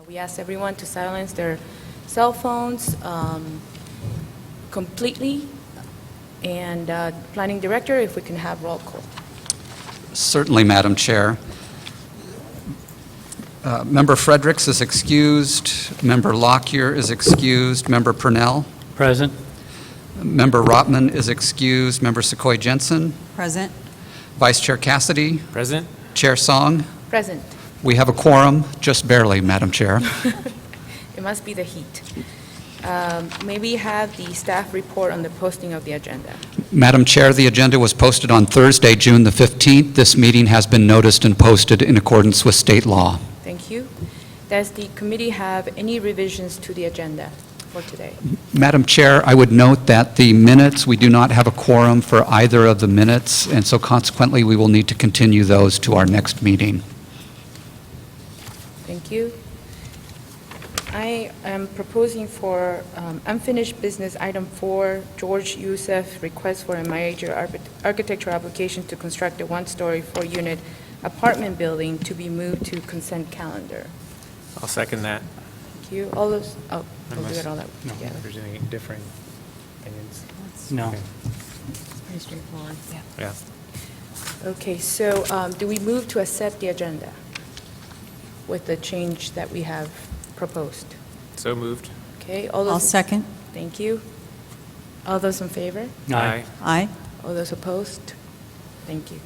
We asked everyone to silence their cell phones completely. And Planning Director, if we can have roll call. Certainly, Madam Chair. Member Fredericks is excused. Member Lockyer is excused. Member Purnell. Present. Member Rotman is excused. Member Sequoia Jensen. Present. Vice Chair Cassidy. Present. Chair Song. Present. We have a quorum, just barely, Madam Chair. It must be the heat. May we have the staff report on the posting of the agenda? Madam Chair, the agenda was posted on Thursday, June the 15th. This meeting has been noticed and posted in accordance with state law. Thank you. Does the committee have any revisions to the agenda for today? Madam Chair, I would note that the minutes, we do not have a quorum for either of the minutes, and so consequently, we will need to continue those to our next meeting. Thank you. I am proposing for unfinished business item 4, George Youssef, request for a major architectural application to construct a one-story, 4-unit apartment building to be moved to consent calendar. I'll second that. Thank you. All those, we'll do it all that No, together. if there's any different opinions. No. Okay. Pretty straightforward. Yeah. Yeah. Okay, so do we move to accept the agenda with the change that we have proposed? So moved. Okay, all I'll those, second. thank you. All those in favor? Aye. Aye. All those opposed? Thank you.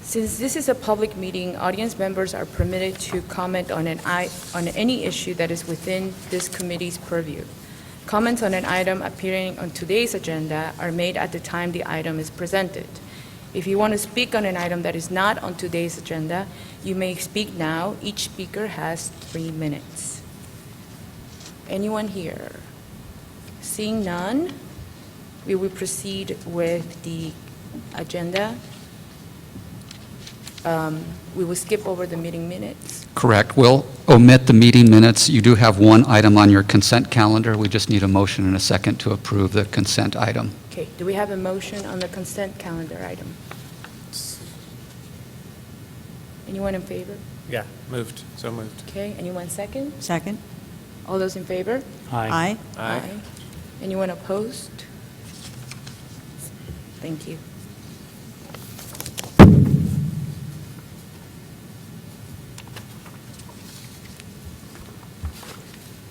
Since this is a public meeting, audience members are permitted to comment on any issue that is within this committee's purview. Comments on an item appearing on today's agenda are made at the time the item is presented. If you want to speak on an item that is not on today's agenda, you may speak now. Each speaker has 3 minutes. Anyone here? Seeing none, we will proceed with the agenda. We will skip over the meeting minutes. Correct. We'll omit the meeting minutes. You do have one item on your consent calendar. We just need a motion and a second to approve the consent item. Okay, do we have a motion on the consent calendar item? Anyone in favor? Yeah, moved. So moved. Okay, anyone second? Second. All those in favor? Aye. Aye. Anyone opposed? Thank you.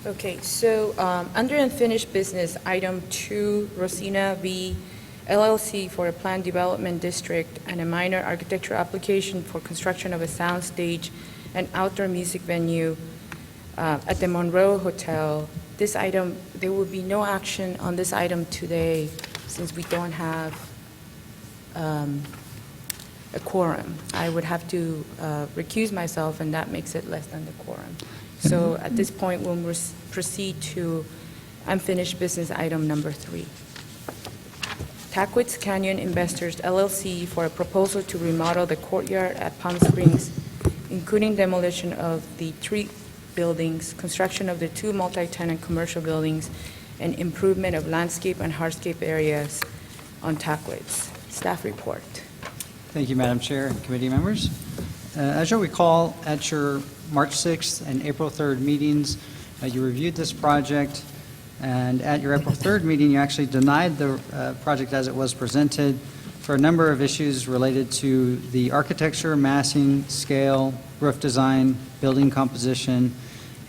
Okay, so under unfinished business, item 2, Rosina V. LLC for a planned development district and a minor architectural application for construction of a sound stage and outdoor music venue at the Monroe Hotel. This item, there will be no action on this item today since we don't have a quorum. I would have to recuse myself, and that makes it less than the quorum. So at this point, we'll proceed to unfinished business item number 3. Tackwitz Canyon Investors LLC for a proposal to remodel the courtyard at Palm Springs, including demolition of the 3 buildings, construction of the 2 multi-tenant commercial buildings, and improvement of landscape and hardscape areas on Tackwitz. Staff report. Thank you, Madam Chair and committee members. As you'll recall, at your March 6th and April 3rd meetings, you reviewed this project, and at your April 3rd meeting, you actually denied the project as it was presented for a number of issues related to the architecture, massing, scale, roof design, building composition,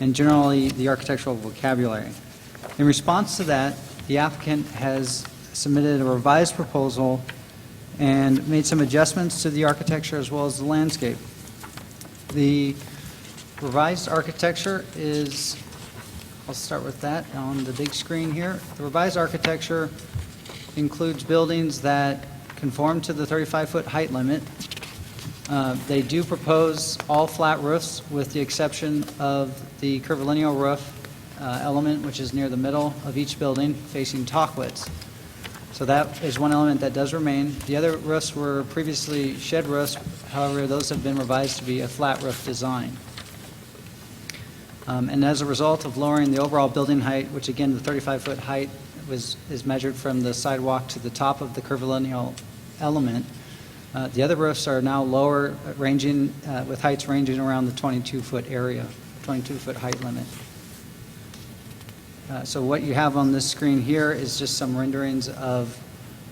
and generally the architectural vocabulary. In response to that, the applicant has submitted a revised proposal and made some adjustments to the architecture as well as the landscape. The revised architecture is, I'll start with that on the big screen here. The revised architecture includes buildings that conform to the 35-foot height limit. They do propose all flat roofs with the exception of the curvilineal roof element, which is near the middle of each building facing Tackwitz. So that is one element that does remain. The other roofs were previously shed roofs. However, those have been revised to be a flat roof design. And as a result of lowering the overall building height, which again, the 35-foot height is measured from the sidewalk to the top of the curvilineal element, the other roofs are now lower, ranging with heights ranging around the 22-foot area. 22-foot height limit. So what you have on this screen here is just some renderings of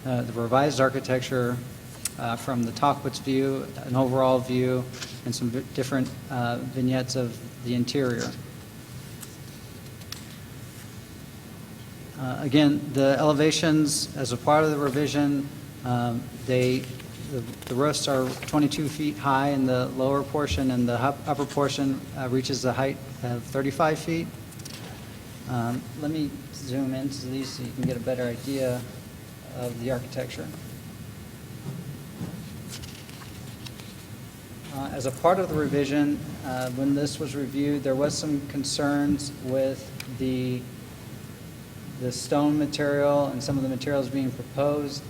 the revised architecture from the Talkwitz view, an overall view, and some different vignettes of the interior. Again, the elevations, as a part of the revision, the roofs are 22 feet high in the lower portion, and the upper portion reaches the height of 35 feet. Let me zoom into these so you can get a better idea of the architecture. As a part of the revision, when this was reviewed, there was some concerns with the stone material and some of the materials being proposed.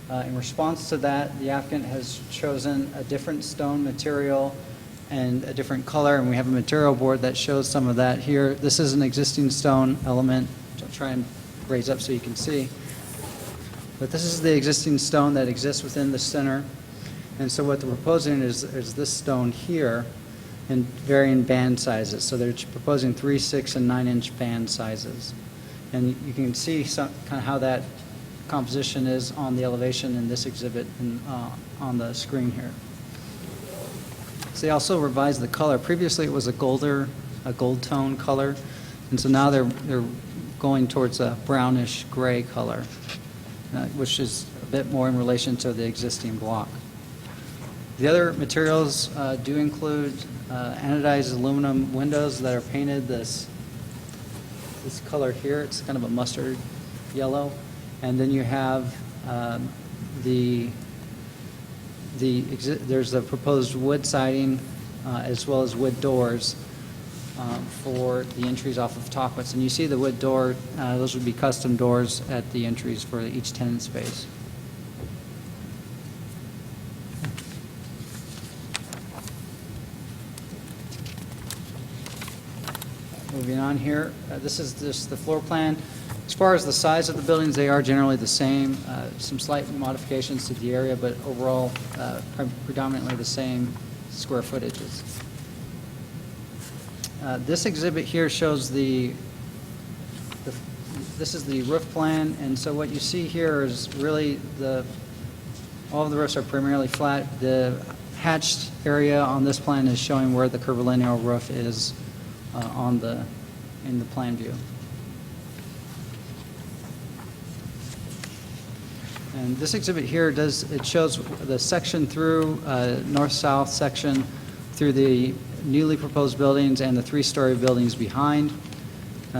In response to that, the applicant has chosen a different stone material and a different color, and we have a material board that shows some of that here. This is an existing stone element, which I'll try and raise up so you can see. But this is the existing stone that exists within the center. And so what they're proposing is this stone here in varying band sizes. So they're proposing 3, 6, and 9-inch band sizes. And you can see kind of how that composition is on the elevation in this exhibit and on the screen here. So they also revised the color. Previously it was a gold tone color, and so now they're going towards a brownish gray color, which is a bit more in relation to the existing block. The other materials do include anodized aluminum windows that are painted this color here. It's kind of a mustard yellow. And then you have there's a proposed wood siding as well as wood doors for the entries off of Talkwitz. And you see the wood door, those would be custom doors at the entries for each tenant space. Moving on here, this is just the floor plan. As far as the size of the buildings, they are generally the same. Some slight modifications to the area, but overall predominantly the same square footages. This exhibit here shows this is the roof plan, and so what you see here is really all of the roofs are primarily flat. The hatched area on this plan is showing where the curvilinear roof is in the plan view. And this exhibit here shows the section through north-south section through the newly proposed buildings and the 3-story buildings behind.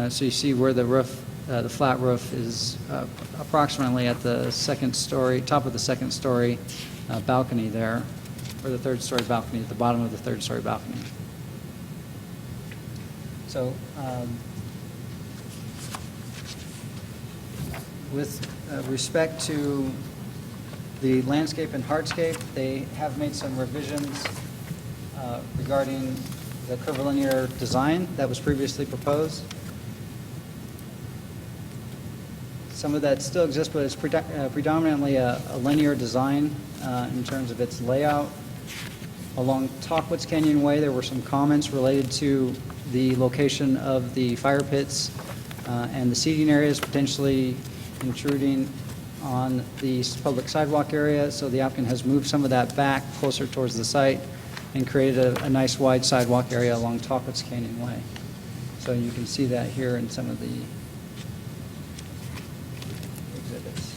So you see where the roof, the flat roof is approximately at the second story, top of the second story balcony there, or the 3rd-story balcony at the bottom of the 3rd-story balcony. So with respect to the landscape and hardscape, they have made some revisions regarding the curvilinear design that was previously proposed. Some of that still exists, but it's predominantly a linear design in terms of its layout. Along Talkwitz Canyon Way, there were some comments related to the location of the fire pits and the seating areas potentially intruding on the public sidewalk area. So the applicant has moved some of that back closer towards the site and created a nice wide sidewalk area along Talkwitz Canyon Way. So you can see that here in some of the exhibits.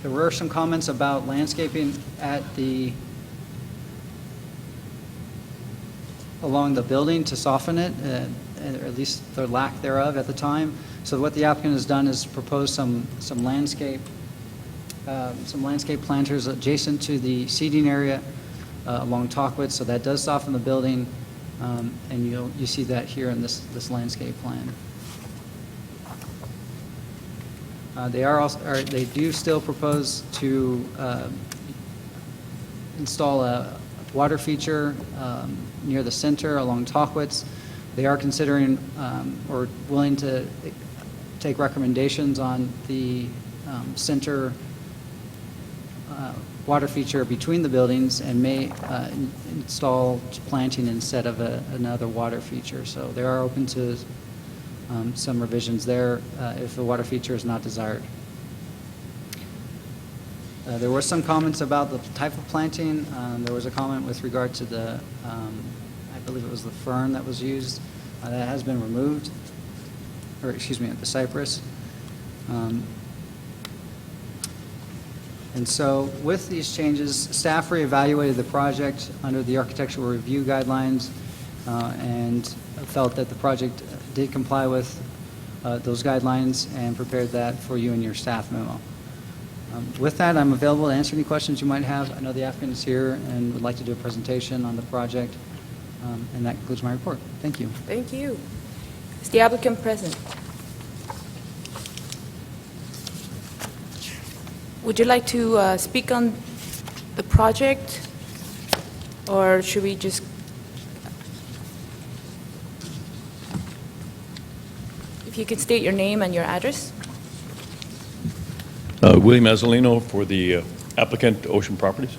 There were some comments about landscaping along the building to soften it, or at least the lack thereof at the time. So what the applicant has done is propose some landscape planters adjacent to the seating area along Talkwitz. So that does soften the building, and you see that here in this landscape plan. They do still propose to install a water feature near the center along Talkwitz. They are considering or willing to take recommendations on the center water feature between the buildings and may install planting instead of another water feature. So they are open to some revisions there if the water feature is not desired. There were some comments about the type of planting. There was a comment with regard to the, I believe it was the fern that was used. That has been removed, or excuse me, the cypress. And so with these changes, staff reevaluated the project under the architectural review guidelines and felt that the project did comply with those guidelines and prepared that for you in your staff memo. With that, I'm available to answer any questions you might have. I know the applicant is here and would like to do a presentation on the project. And that concludes my report. Thank you. Thank you. Is the applicant present? Would you like to speak on the project, or should we just? If you could state your name and your address. William Mazzolino for the applicant, Ocean Properties.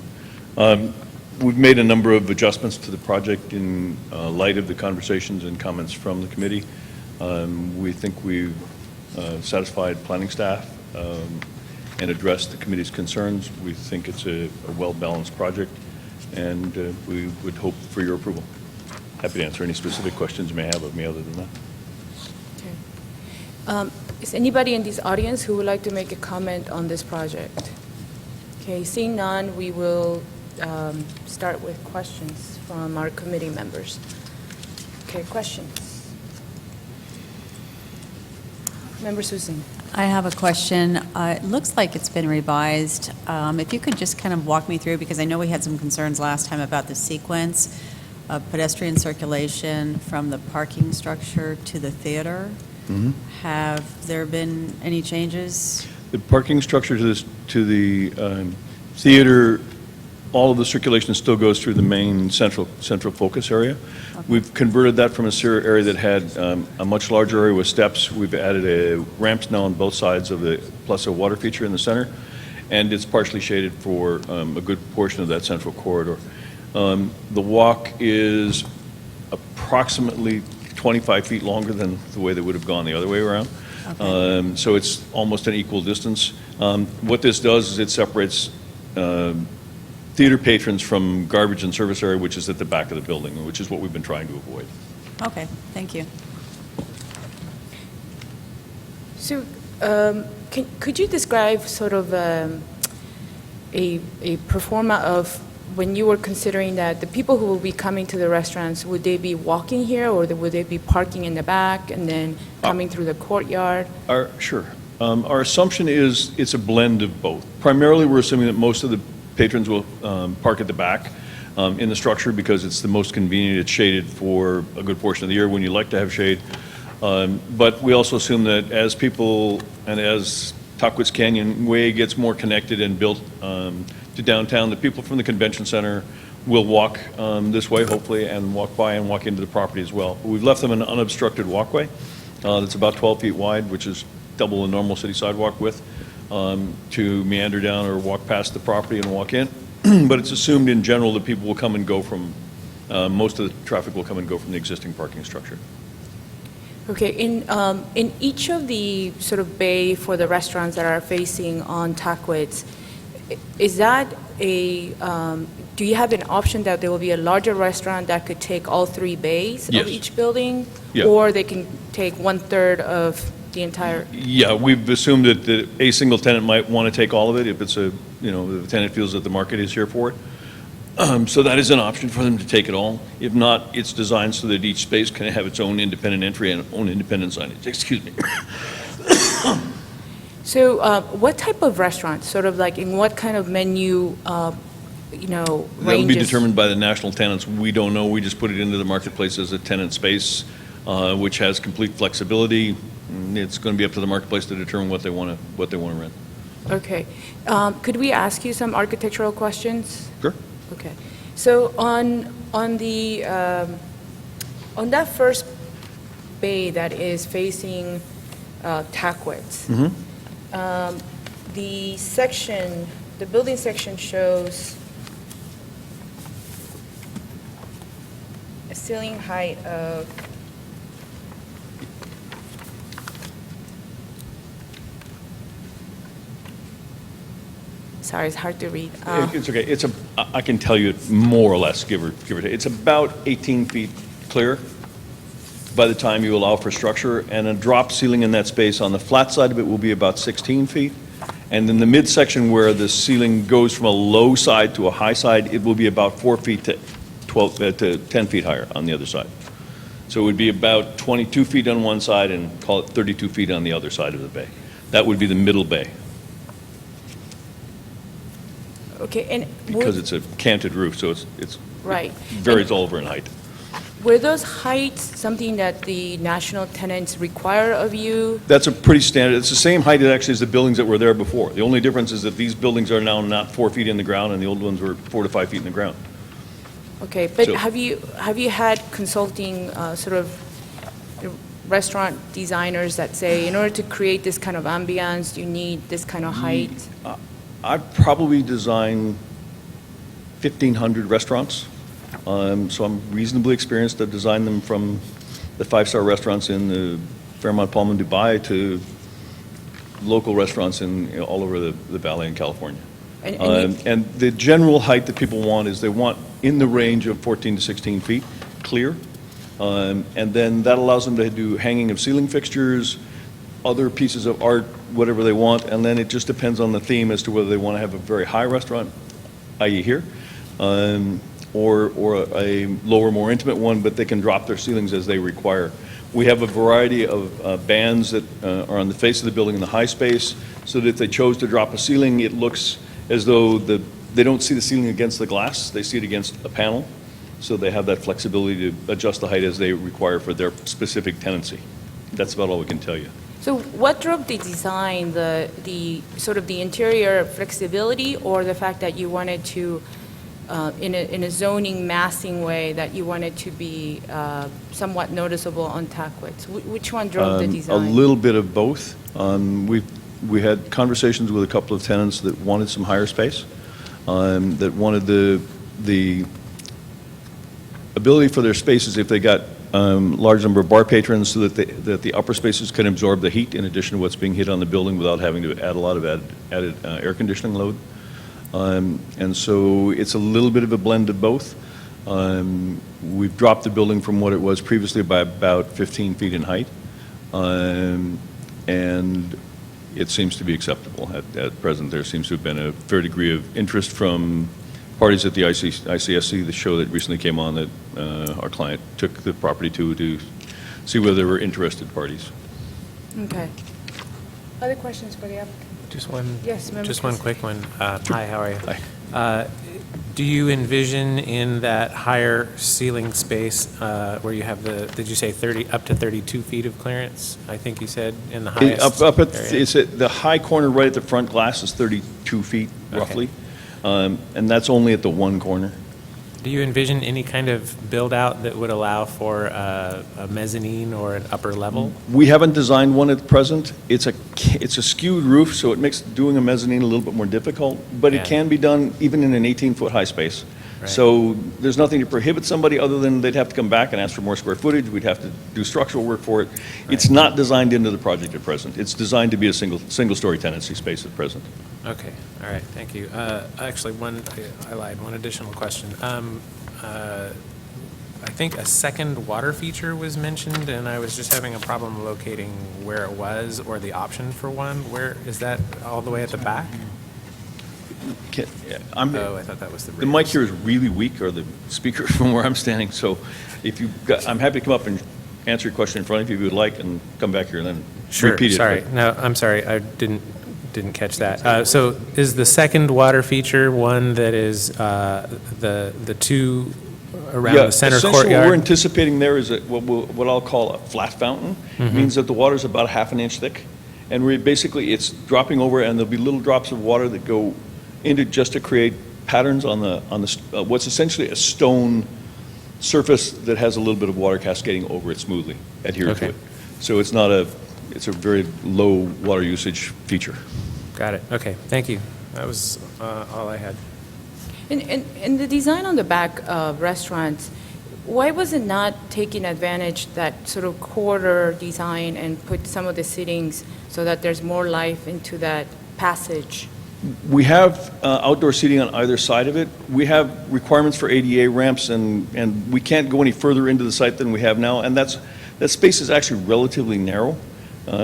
We've made a number of adjustments to the project in light of the conversations and comments from the committee. We think we've satisfied planning staff and addressed the committee's concerns. We think it's a well-balanced project, and we would hope for your approval. Happy to answer any specific questions you may have of me other than that. Okay. Is anybody in this audience who would like to make a comment on this project? Okay, seeing none, we will start with questions from our committee members. Okay, questions? Member Susan. I have a question. It looks like it's been revised. If you could just kind of walk me through, because I know we had some concerns last time about the sequence of pedestrian circulation from the parking structure to the theater. Mm-hmm. Have there been any changes? The parking structure to the theater, all of the circulation still goes through the main central focus area. Okay. We've converted that from a area that had a much larger area with steps. We've added ramps now on both sides of the, plus a water feature in the center, and it's partially shaded for a good portion of that central corridor. The walk is approximately 25 feet longer than the way they would have gone the other way around. Okay. So it's almost an equal distance. What this does is it separates theater patrons from garbage and service area, which is at the back of the building, which is what we've been trying to avoid. Okay, thank you. So, could you describe sort of a pro forma of when you were considering that the people who will be coming to the restaurants, would they be walking here, or would they be parking in the back and then coming through the courtyard? Sure. Our assumption is it's a blend of both. Primarily, we're assuming that most of the patrons will park at the back in the structure because it's the most convenient. It's shaded for a good portion of the year when you like to have shade. But we also assume that as people and as Tahquitz Canyon Way gets more connected and built to downtown, the people from the convention center will walk this way, hopefully, and walk by and walk into the property as well. We've left them an unobstructed walkway that's about 12 feet wide, which is double a normal city sidewalk width, to meander down or walk past the property and walk in. But it's assumed in general that people will come and go from, most of the traffic will come and go from the existing parking structure. Okay, in each of the sort of bay for the restaurants that are facing on Tahquitz, is that do you have an option that there will be a larger restaurant that could take all three bays Yes. of each building? Yeah. Or they can take 1/3 of the entire? Yeah, we've assumed that a single tenant might want to take all of it if it's if the tenant feels that the market is here for it. So that is an option for them to take it all. If not, it's designed so that each space can have its own independent entry and own independent signage. Excuse me. So what type of restaurant, sort of like in what kind of menu, That'll be ranges? determined by the national tenants. We don't know. We just put it into the marketplace as a tenant space, which has complete flexibility. It's going to be up to the marketplace to determine what they want to rent. Okay. Could we ask you some architectural questions? Sure. Okay. So on that first bay that is facing Tackwitz. Mhm. The section, the building section shows a ceiling height of, sorry, it's hard to read. It's okay. I can tell you more or less, give or take. It's about 18 feet clear by the time you allow for structure, and a drop ceiling in that space on the flat side of it will be about 16 feet. And in the midsection where the ceiling goes from a low side to a high side, it will be about 4 feet to 10 feet higher on the other side. So it would be about 22 feet on one side and call it 32 feet on the other side of the bay. That would be the middle bay, Okay, and because it's a canted roof, so it's right. varies all over in height. Were those heights something that the national tenants require of you? That's a pretty standard, it's the same height actually as the buildings that were there before. The only difference is that these buildings are now not 4 feet in the ground, and the old ones were 4 to 5 feet in the ground. Okay, but So- have you had consulting sort of restaurant designers that say, in order to create this kind of ambiance, you need this kind of height? I've probably designed 1,500 restaurants, so I'm reasonably experienced. I've designed them from the five-star restaurants in the Fairmont Palm in Dubai to local restaurants in all over the valley in California. And And the general height that people want is they want in the range of 14 to 16 feet, clear. And then that allows them to do hanging of ceiling fixtures, other pieces of art, whatever they want, and then it just depends on the theme as to whether they want to have a very high restaurant, i.e. here, or a lower, more intimate one, but they can drop their ceilings as they require. We have a variety of bands that are on the face of the building in the high space, so that if they chose to drop a ceiling, it looks as though they don't see the ceiling against the glass, they see it against a panel, so they have that flexibility to adjust the height as they require for their specific tenancy. That's about all we can tell you. so what drove the design, the sort of the interior flexibility, or the fact that you wanted to, in a zoning massing way, that you wanted to be somewhat noticeable on Tackwitz? Which one drove the A design? little bit of both. We had conversations with a couple of tenants that wanted some higher space, that wanted the ability for their spaces, if they got large number of bar patrons, so that the upper spaces can absorb the heat in addition to what's being hit on the building without having to add a lot of added air conditioning load. And so it's a little bit of a blend of both. We've dropped the building from what it was previously by about 15 feet in height, and it seems to be acceptable. At present, there seems to have been a fair degree of interest from parties at the ICSC, the show that recently came on that our client took the property to see whether there were interested parties. Okay. Other questions for the applicant? Just one. Yes, Member Just one Casey. quick one. Hi, how are you? Hi. Do you envision in that higher ceiling space where you have did you say 30, up to 32 feet of clearance? I think you said in the highest Up at, area. it's at the high corner right at the front glass is 32 feet roughly, and that's only at the one corner. Do you envision any kind of build-out that would allow for a mezzanine or an upper level? We haven't designed one at present. It's a skewed roof, so it makes doing a mezzanine a little bit more difficult, but Yeah. it can be done even in an 18-foot high space. Right. So there's nothing to prohibit somebody other than they'd have to come back and ask for more square footage. We'd have to do structural work for it. It's Right. not designed into the project at present. It's designed to be a single-story tenancy space at present. Okay, all right, thank you. Actually, I lied, one additional question. I think a second water feature was mentioned, and I was just having a problem locating where it was or the option for one. Where, is that all the way at the back? Oh, I thought that was the rear. The mic here is really weak, or the speaker from where I'm standing, so I'm happy to come up and answer your question in front of you if you would like, and come back here and then Sure, repeat it. sorry. No, I'm sorry, I didn't catch that. So is the second water feature one that is the two around the center Essentially, what we're courtyard? anticipating there is what I'll call a flat fountain. Mm-hmm. Means that the water's about half an inch thick, and basically it's dropping over, and there'll be little drops of water that go into just to create patterns on the what's essentially a stone surface that has a little bit of water cascading over it smoothly, adhered to Okay. it. So it's not it's a very low water usage feature. Got it. Okay, thank you. That was all I had. In the design on the back restaurants, why was it not taking advantage that sort of quarter design and put some of the seatings so that there's more life into that passage? We have outdoor seating on either side of it. We have requirements for ADA ramps, and we can't go any further into the site than we have now, and that space is actually relatively narrow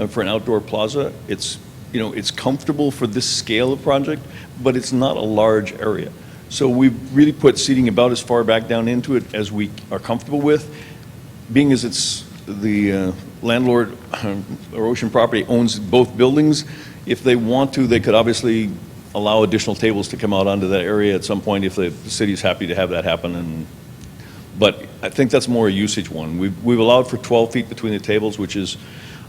for an outdoor plaza. It's, you know, it's comfortable for this scale of project, but it's not a large area. So we've really put seating about as far back down into it as we are comfortable with. Being as it's the landlord or Ocean Property owns both buildings, if they want to, they could obviously allow additional tables to come out onto that area at some point if the city's happy to have that happen. But I think that's more a usage one. We've allowed for 12 feet between the tables, which is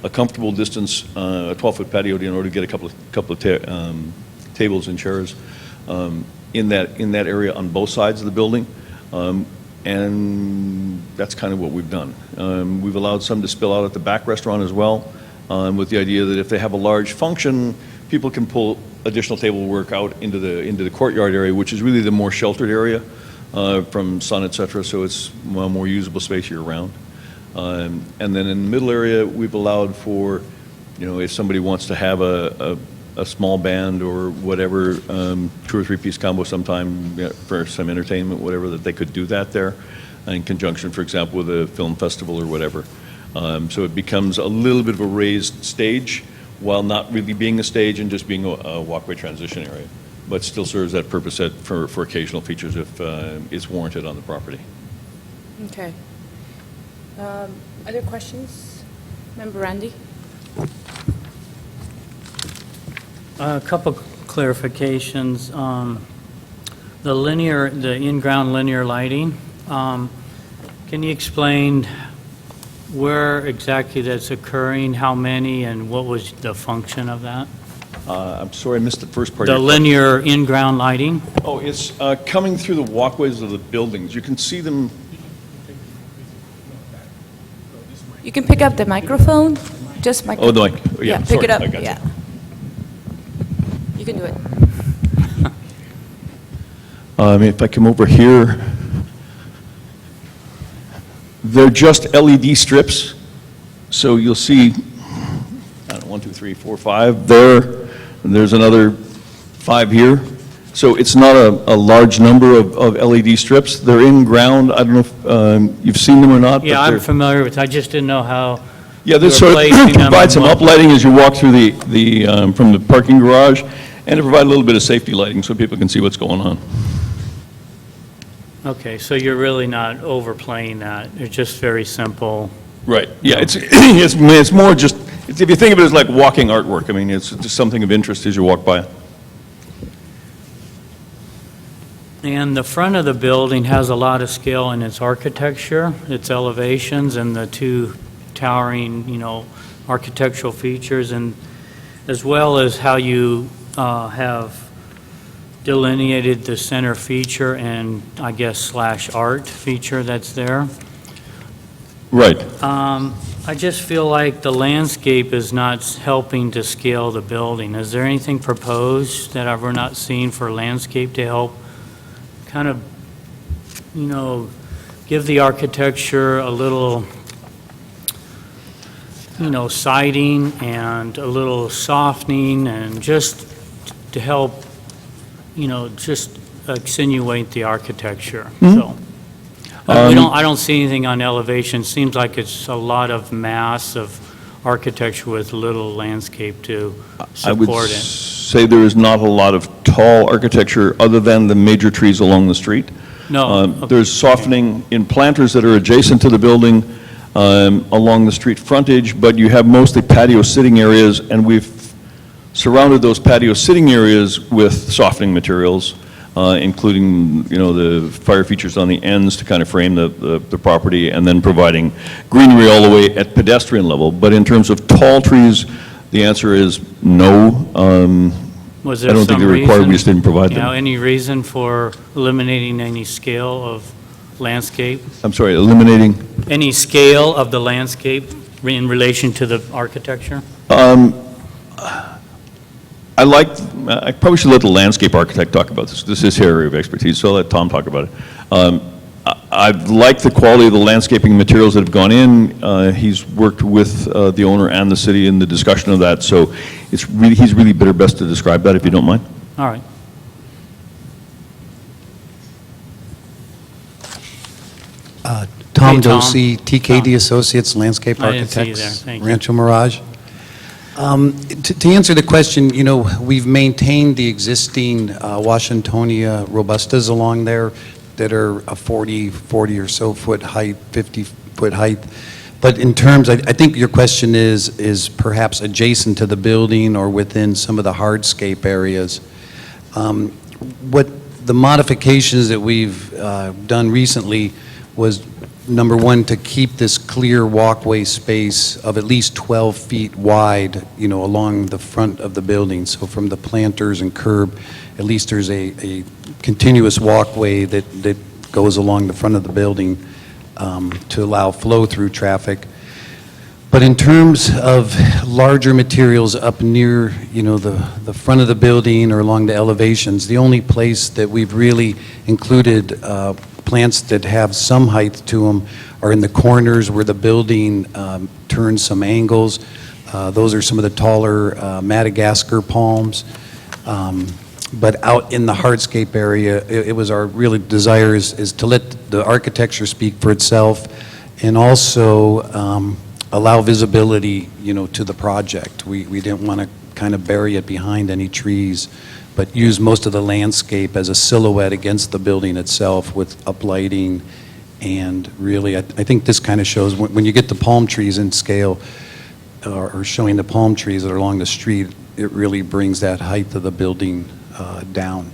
a comfortable distance, a 12-foot patio in order to get a couple of tables and chairs in that area on both sides of the building. And that's kind of what we've done. We've allowed some to spill out at the back restaurant as well, with the idea that if they have a large function, people can pull additional table work out into the courtyard area, which is really the more sheltered area from sun, et cetera, so it's a more usable space year-round. And then in the middle area, we've allowed for, you know, if somebody wants to have a small band or whatever, 2 or 3 piece combo sometime, you know, for some entertainment, whatever, that they could do that there in conjunction, for example, with a film festival or whatever. So it becomes a little bit of a raised stage while not really being a stage and just being a walkway transition area, but still serves that purpose for occasional features if it's warranted on the property. Okay. Other questions? Member Randy? A couple clarifications. The in-ground linear lighting, can you explain where exactly that's occurring, how many, and what was the function of that? I'm sorry, I missed the first part. The of your question. linear in-ground lighting? Oh, it's coming through the walkways of the buildings. You can see them. You can pick up the microphone, just Oh, the mic. Yeah, pick sorry, it up, I got you. yeah. You can do it. If I come over here, they're just LED strips. So you'll see, I don't know, 1, 2, 3, 4, 5 there. And there's another 5 here. So it's not a large number of LED strips. They're in ground. I don't know if you've seen them or not. Yeah, but I'm they're- familiar with, I just didn't know how. Yeah, this you were sort of placing them provides and some what- uplighting as you walk through from the parking garage, and to provide a little bit of safety lighting so people can see what's going on. Okay, so you're really not overplaying that, it's just very simple. Right, yeah, it's more just, if you think of it as like walking artwork, I mean, it's just something of interest as you walk by. And the front of the building has a lot of scale in its architecture, its elevations, and the two towering, you know, architectural features, and as well as how you have delineated the center feature and, I guess, /art feature that's there. Right. I just feel like the landscape is not helping to scale the building. Is there anything proposed that we're not seeing for landscape to help kind of, you know, give the architecture a little, you know, siding and a little softening, and just to help, you know, just accentuate the architecture, so. I don't see anything on elevation. Seems like it's a lot of mass of architecture with little landscape to I would support it. say there is not a lot of tall architecture other than the major trees along the street. No, okay. There's softening in planters that are adjacent to the building along the street frontage, but you have mostly patio sitting areas, and we've surrounded those patio sitting areas with softening materials, including, you know, the fire features on the ends to kind of frame the property, and then providing greenery all the way at pedestrian level. But in terms of tall trees, the answer is no. Was I there don't think some they're required, we reason, just didn't provide you know, them. any reason for eliminating any scale of landscape? I'm sorry, eliminating? Any scale of the landscape in relation to the architecture? I probably should let the landscape architect talk about this. This is his area of expertise, so I'll let Tom talk about it. I've liked the quality of the landscaping materials that have gone in. He's worked with the owner and the city in the discussion of that, so he's really better best to describe that, if you don't mind. All right. Tom Hey, Tom. Dosey, TKD Associates, Landscape I didn't see you Architects, there. Thank you. Rancho Mirage. To answer the question, we've maintained the existing Washingtonia robustas along there that are a 40 or so foot height, 50-foot height. But in terms, I think your question is perhaps adjacent to the building or within some of the hardscape areas. What the modifications that we've done recently was, number one, to keep this clear walkway space of at least 12 feet wide, along the front of the building. So from the planters and curb, at least there's a continuous walkway that goes along the front of the building to allow flow-through traffic. But in terms of larger materials up near, the front of the building or along the elevations, the only place that we've really included plants that have some height to them are in the corners where the building turns some angles. Those are some of the taller Madagascar palms. But out in the hardscape area, it was our really desire is to let the architecture speak for itself and also allow visibility, to the project. We didn't want to kind of bury it behind any trees, but use most of the landscape as a silhouette against the building itself with uplighting. And really, I think this kind of shows when you get the palm trees in scale or showing the palm trees that are along the street, it really brings that height of the building down.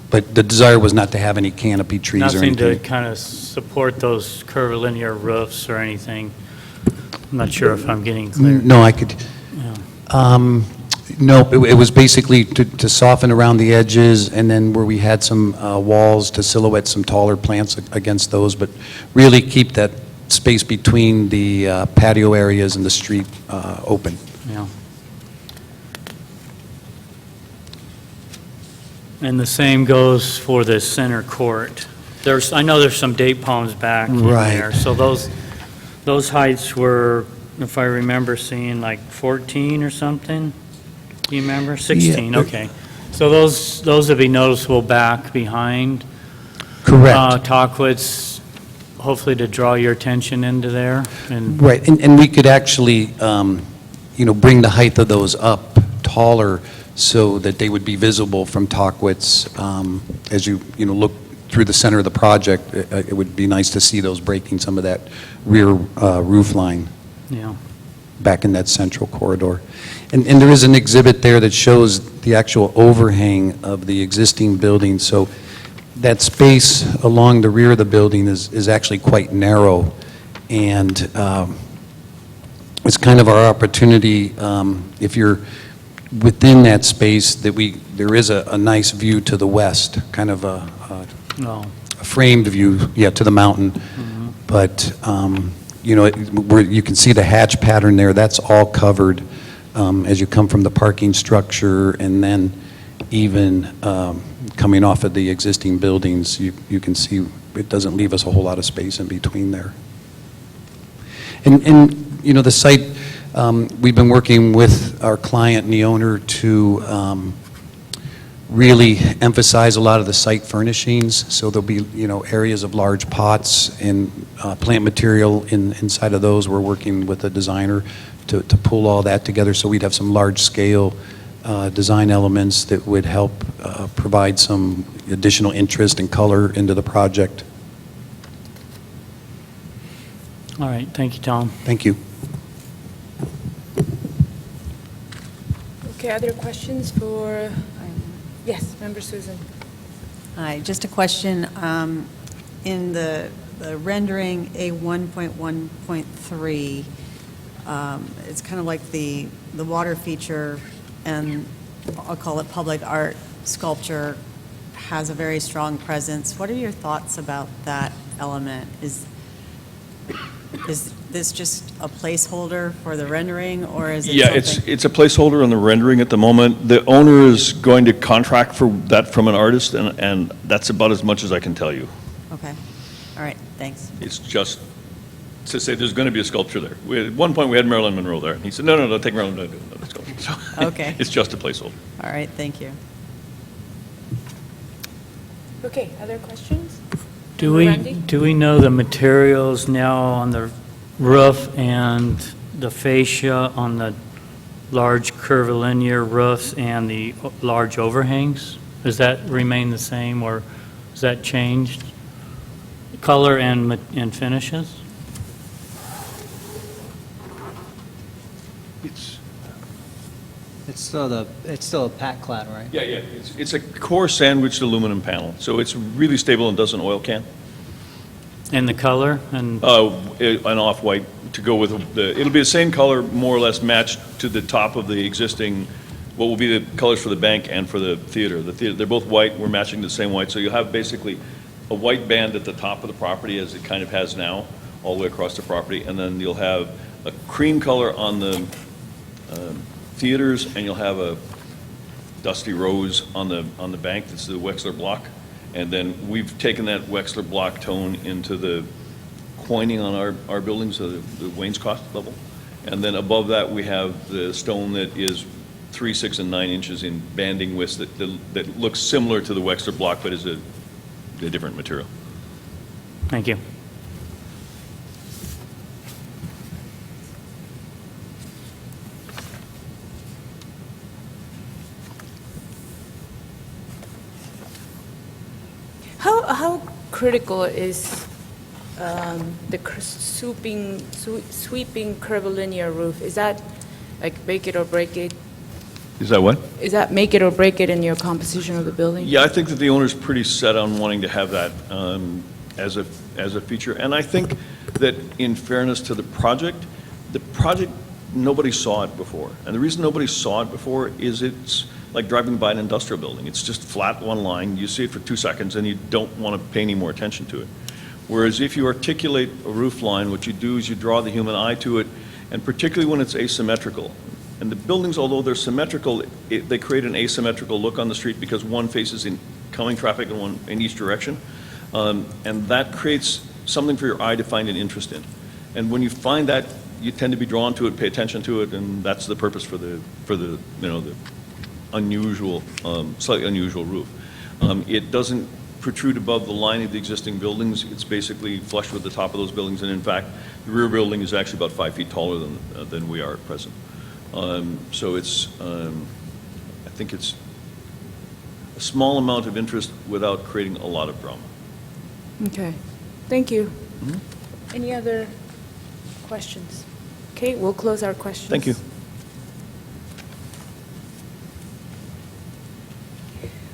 But the desire was not to have any canopy trees or Nothing anything. to kind of support those curvilinear roofs or anything? I'm not sure if I'm getting clear. No, I could, Yeah. no, it was basically to soften around the edges, and then where we had some walls to silhouette some taller plants against those, but really keep that space between the patio areas and the street open. Yeah. And the same goes for the center court. I know there's some date palms back in Right. there, so those heights were, if I remember seeing, like 14 or something? Do you remember? 16, Yeah. okay. So those would be noticeable back behind Correct. Talkwitz, hopefully to draw your attention into there. And Right, and we could actually, bring the height of those up taller so that they would be visible from Talkwitz. As you look through the center of the project, it would be nice to see those breaking some of that rear roof line yeah. back in that central corridor. And there is an exhibit there that shows the actual overhang of the existing building. So that space along the rear of the building is actually quite narrow. And it's kind of our opportunity, if you're within that space, that there is a nice view to the west, kind of a No. framed view, to the mountain. But, where you can see the hatch pattern there, that's all covered as you come from the parking structure, and then even coming off of the existing buildings, you can see it doesn't leave us a whole lot of space in between there. And the site, we've been working with our client and the owner to really emphasize a lot of the site furnishings. So there'll be, areas of large pots and plant material inside of those. We're working with a designer to pull all that together. So we'd have some large-scale design elements that would help provide some additional interest and color into the project. All right, thank you, Tom. Thank you. Okay, other questions for, yes, Member Susan? Hi, just a question. In the rendering A1.1.3, it's kind of like the water feature, and I'll call it public art sculpture, has a very strong presence. What are your thoughts about that element? Is this just a placeholder for the rendering, or is it Yeah, something? it's a placeholder on the rendering at the moment. The owner is going to contract for that from an artist, and that's about as much as I can tell you. Okay, all right, thanks. It's just to say there's going to be a sculpture there. At one point, we had Marilyn Monroe there, and he said, no, take Marilyn Monroe, do another sculpture. So Okay. it's just a placeholder. All right, thank you. Okay, other questions? Do we, Randy? do we know the materials now on the roof and the fascia on the large curvilinear roofs and the large overhangs? Does that remain the same, or has that changed? Color and finishes? It's still a pack clad, right? Yeah. It's a core sandwiched aluminum panel, so it's really stable and doesn't oil can. And the color and, An off-white to go with it'll be the same color, more or less matched to the top of the existing, what will be the colors for the bank and for the theater. They're both white, we're matching the same white, so you'll have basically a white band at the top of the property, as it kind of has now, all the way across the property, and then you'll have a cream color on the theaters, and you'll have a dusty rose on the bank. That's the Wexler block. And then we've taken that Wexler block tone into the coining on our buildings, so the wainscot level. And then above that, we have the stone that is 3, 6, and 9 inches in banding widths that looks similar to the Wexler block, but is a different material. thank you. How critical is the sweeping curvilinear roof? Is that like make it or break it? Is that what? Is that make it or break it in your composition of the building? Yeah, I think that the owner's pretty set on wanting to have that as a feature. And I think that in fairness to the project, nobody saw it before. And the reason nobody saw it before is it's like driving by an industrial building. It's just flat, one line. You see it for 2 seconds, and you don't want to pay any more attention to it. Whereas if you articulate a roof line, what you do is you draw the human eye to it, and particularly when it's asymmetrical. And the buildings, although they're symmetrical, they create an asymmetrical look on the street because one faces incoming traffic and one in each direction. And that creates something for your eye to find an interest in. And when you find that, you tend to be drawn to it, pay attention to it, and that's the purpose for the the unusual, slightly unusual roof. It doesn't protrude above the line of the existing buildings. It's basically flush with the top of those buildings, and in fact, the rear building is actually about 5 feet taller than we are at present. So it's, I think it's a small amount of interest without creating a lot of drama. Okay, thank you. Any other questions? Okay, we'll close our questions. Thank you.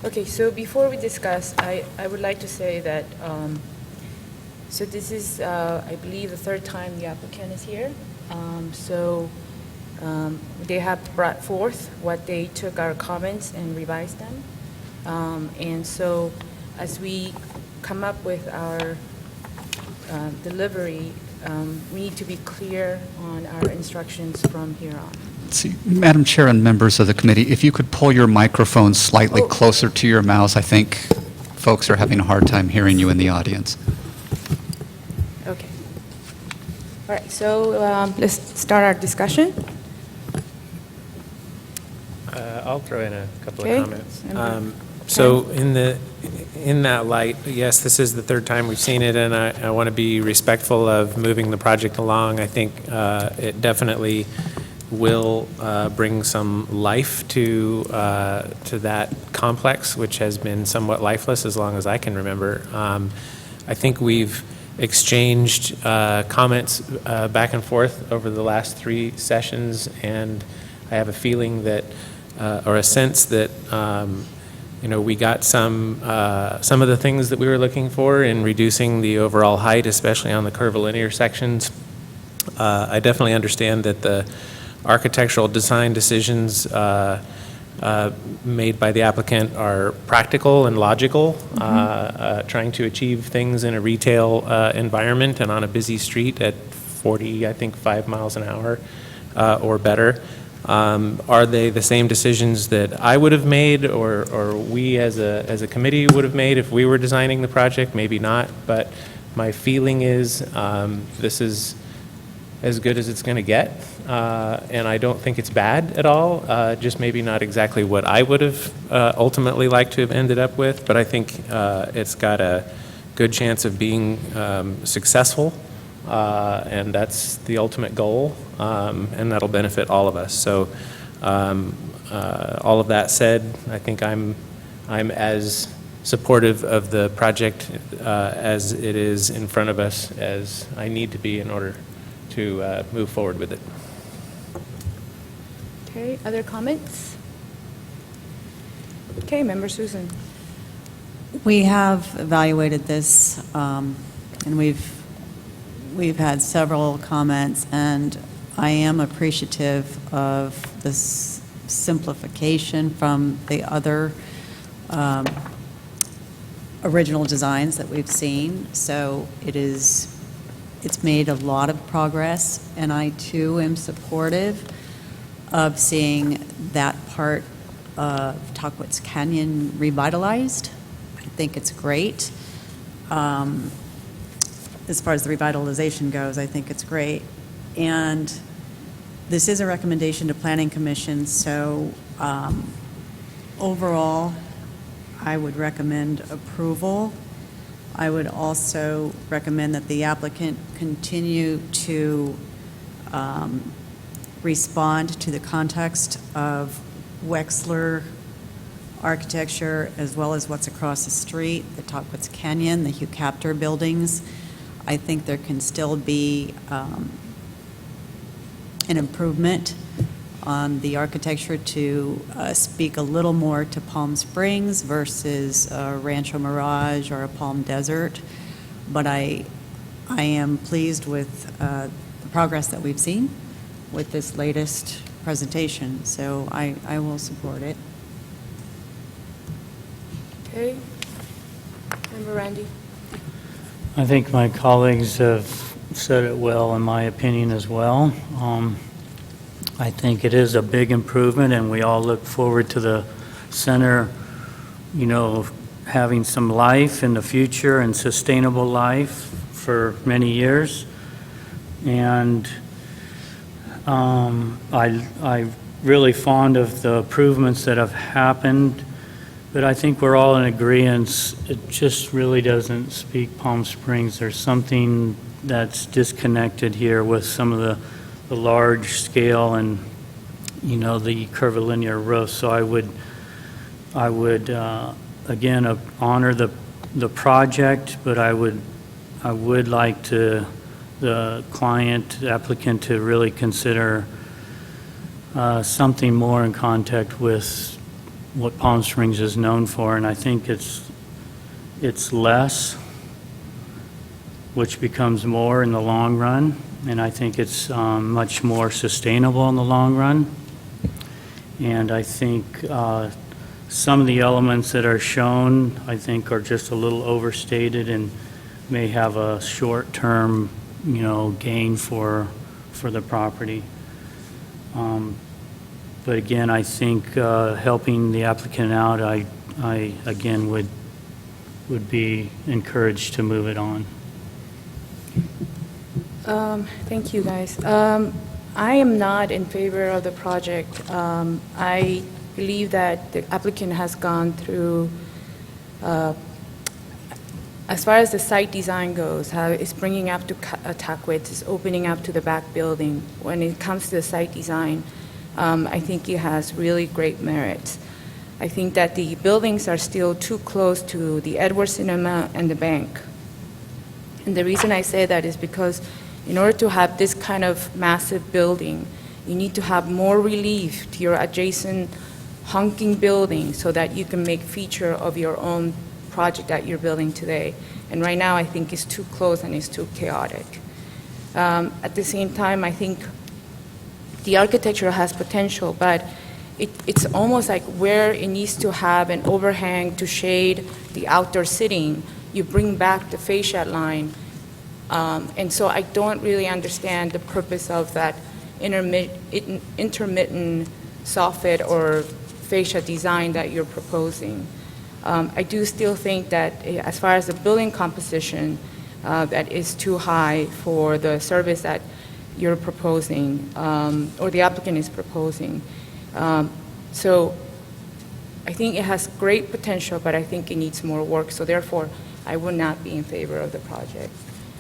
Okay, so before we discuss, I would like to say that, so this is, I believe, the third time the applicant is here. So they have brought forth what they took our comments and revised them. And so as we come up with our delivery, we need to be clear on our instructions from here on. Let's see, Madam Chair and members of the committee, if you could pull your microphone slightly Oh. closer to your mouth, I think folks are having a hard time hearing you in the audience. Okay. All right, so let's start our discussion. I'll throw in a couple Okay. of comments. And So in that light, yes, this is the third time we've seen it, and I want to be respectful of moving the project along. I think it definitely will bring some life to that complex, which has been somewhat lifeless as long as I can remember. I think we've exchanged comments back and forth over the last 3 sessions, and I have a feeling that, or a sense that, we got some of the things that we were looking for in reducing the overall height, especially on the curvilinear sections. I definitely understand that the architectural design decisions made by the applicant are practical and logical, trying to achieve things in a retail environment and on a busy street at 40, I think, 5 miles an hour or better. Are they the same decisions that I would have made or we as a committee would have made if we were designing the project? Maybe not, but my feeling is this is as good as it's going to get, and I don't think it's bad at all, just maybe not exactly what I would have ultimately liked to have ended up with, but I think it's got a good chance of being successful, and that's the ultimate goal, and that'll benefit all of us. So all of that said, I think I'm as supportive of the project as it is in front of us as I need to be in order to move forward with it. Okay, other comments? Okay, Member Susan. We have evaluated this, and we've had several comments, and I am appreciative of this simplification from the other original designs that we've seen. So it's made a lot of progress, and I too am supportive of seeing that part of Tahquitz Canyon revitalized. I think it's great. As far as the revitalization goes, I think it's great. And this is a recommendation to Planning Commission, so overall, I would recommend approval. I would also recommend that the applicant continue to respond to the context of Wexler architecture as well as what's across the street, the Tahquitz Canyon, the Hugh Captor buildings. I think there can still be an improvement on the architecture to speak a little more to Palm Springs versus Rancho Mirage or a Palm Desert. But I am pleased with the progress that we've seen with this latest presentation, so I will support it. Okay. Member Randy. I think my colleagues have said it well, in my opinion, as well. I think it is a big improvement, and we all look forward to the center, having some life in the future and sustainable life for many years. And I'm really fond of the improvements that have happened, but I think we're all in agreement. It just really doesn't speak Palm Springs. There's something that's disconnected here with some of the large scale and, the curvilinear roofs. So I would again, honor the project, but I would like the applicant to really consider something more in contact with what Palm Springs is known for, and I think it's less, which becomes more in the long run, and I think it's much more sustainable in the long run. And I think some of the elements that are shown, I think, are just a little overstated and may have a short-term, gain for the property. But again, I think helping the applicant out, I again would be encouraged to move it on. Thank you, guys. I am not in favor of the project. I believe that the applicant has gone through, as far as the site design goes, how it's bringing up to Tahquitz, it's opening up to the back building. When it comes to the site design, I think it has really great merits. I think that the buildings are still too close to the Edwards Cinema and the bank. And the reason I say that is because in order to have this kind of massive building, you need to have more relief to your adjacent honking building so that you can make feature of your own project that you're building today. And right now, I think it's too close and it's too chaotic. At the same time, I think the architecture has potential, but it's almost like where it needs to have an overhang to shade the outdoor sitting, you bring back the fascia line. And so I don't really understand the purpose of that intermittent soffit or fascia design that you're proposing. I do still think that as far as the building composition, that is too high for the service that you're proposing, or the applicant is proposing. So I think it has great potential, but I think it needs more work. So therefore, I would not be in favor of the project.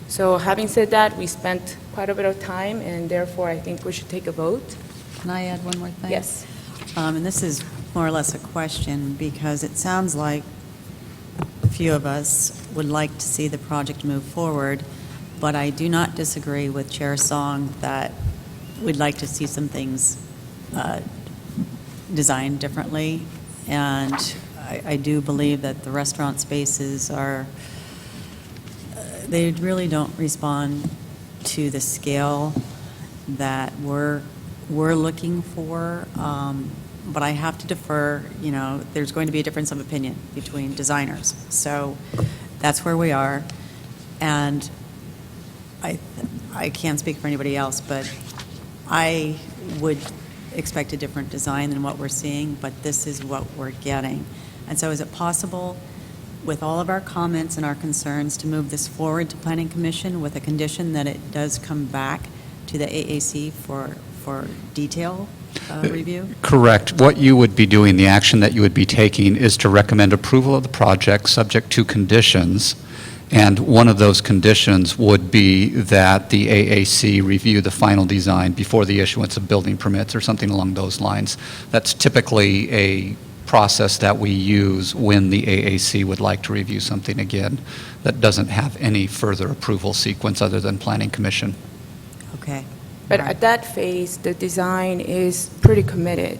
So having said that, we spent quite a bit of time, and therefore, I think we should take a vote. Can I add one more thing? Yes. And this is more or less a question, because it sounds like a few of us would like to see the project move forward, but I do not disagree with Chair Song that we'd like to see some things designed differently. And I do believe that the restaurant spaces they really don't respond to the scale that we're looking for. But I have to defer, there's going to be a difference of opinion between designers. So that's where we are. And I can't speak for anybody else, but I would expect a different design than what we're seeing, but this is what we're getting. And so is it possible, with all of our comments and our concerns, to move this forward to Planning Commission with a condition that it does come back to the AAC for detail review? Correct. What you would be doing, the action that you would be taking, is to recommend approval of the project subject to conditions. And one of those conditions would be that the AAC review the final design before the issuance of building permits or something along those lines. That's typically a process that we use when the AAC would like to review something again that doesn't have any further approval sequence other than Planning Commission. Okay. But All right. at that phase, the design is pretty committed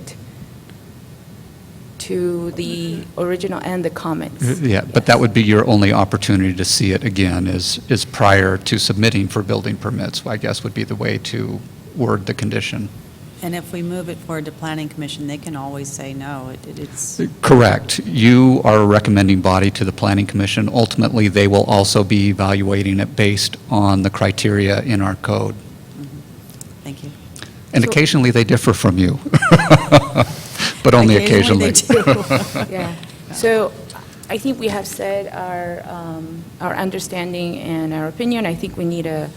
to the original and the comments. Yeah, but that would be your only opportunity to see it again is prior to submitting for building permits, I guess would be the way to word the condition. And if we move it forward to Planning Commission, they can always say no. It's Correct. You are a recommending body to the Planning Commission. Ultimately, they will also be evaluating it based on the criteria in our code. Thank you. And So- occasionally, they differ from you, but only occasionally. they do. Yeah. So I think we have said our understanding and our opinion. I think we need a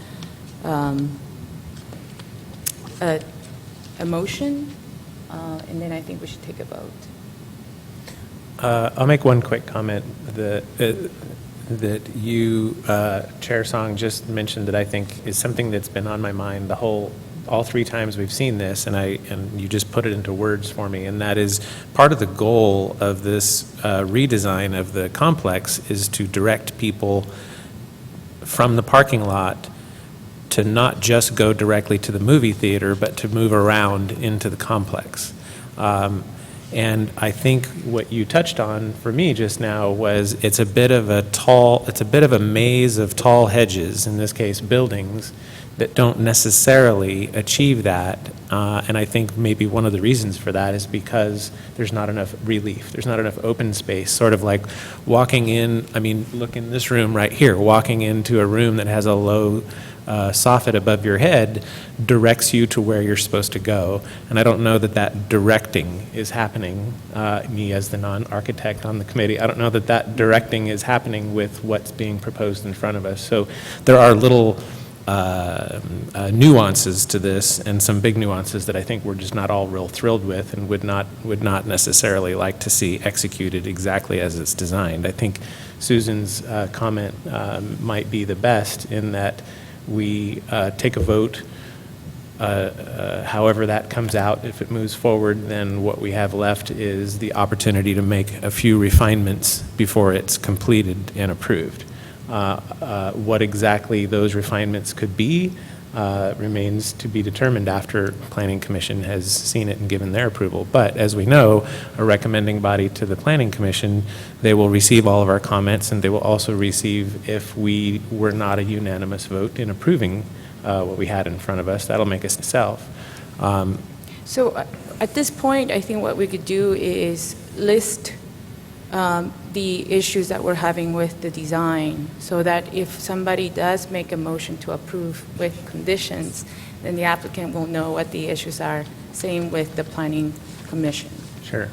motion, and then I think we should take a vote. I'll make one quick comment that you, Chair Song, just mentioned that I think is something that's been on my mind all three times we've seen this, and you just put it into words for me, and that is part of the goal of this redesign of the complex is to direct people from the parking lot to not just go directly to the movie theater, but to move around into the complex. And I think what you touched on for me just now was it's a bit of a maze of tall hedges, in this case buildings, that don't necessarily achieve that. And I think maybe one of the reasons for that is because there's not enough relief. There's not enough open space, sort of like walking in, look in this room right here, walking into a room that has a low soffit above your head directs you to where you're supposed to go. And I don't know that directing is happening, me as the non-architect on the committee, I don't know that directing is happening with what's being proposed in front of us. So there are little nuances to this, and some big nuances that I think we're just not all real thrilled with and would not necessarily like to see executed exactly as it's designed. I think Susan's comment might be the best in that we take a vote, however that comes out. If it moves forward, then what we have left is the opportunity to make a few refinements before it's completed and approved. What exactly those refinements could be remains to be determined after Planning Commission has seen it and given their approval. But as we know, a recommending body to the Planning Commission, they will receive all of our comments, and they will also receive, if we were not a unanimous vote in approving what we had in front of us, that'll make us itself. So At this point, I think what we could do is list the issues that we're having with the design, so that if somebody does make a motion to approve with conditions, then the applicant will know what the issues are. Same with the planning commission. Sure.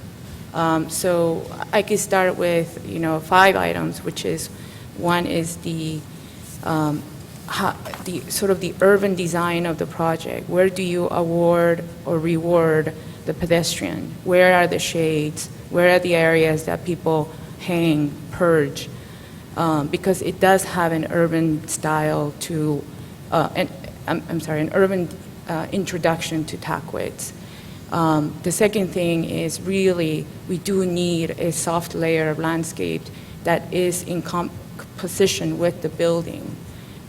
So I could start with, 5 items, which is, one is the sort of the urban design of the project. Where do you award or reward the pedestrian? Where are the shades? Where are the areas that people hang, purge? Because it does have an urban style to, an urban introduction to Tackwitz. The second thing is really, we do need a soft layer of landscape that is in composition with the building,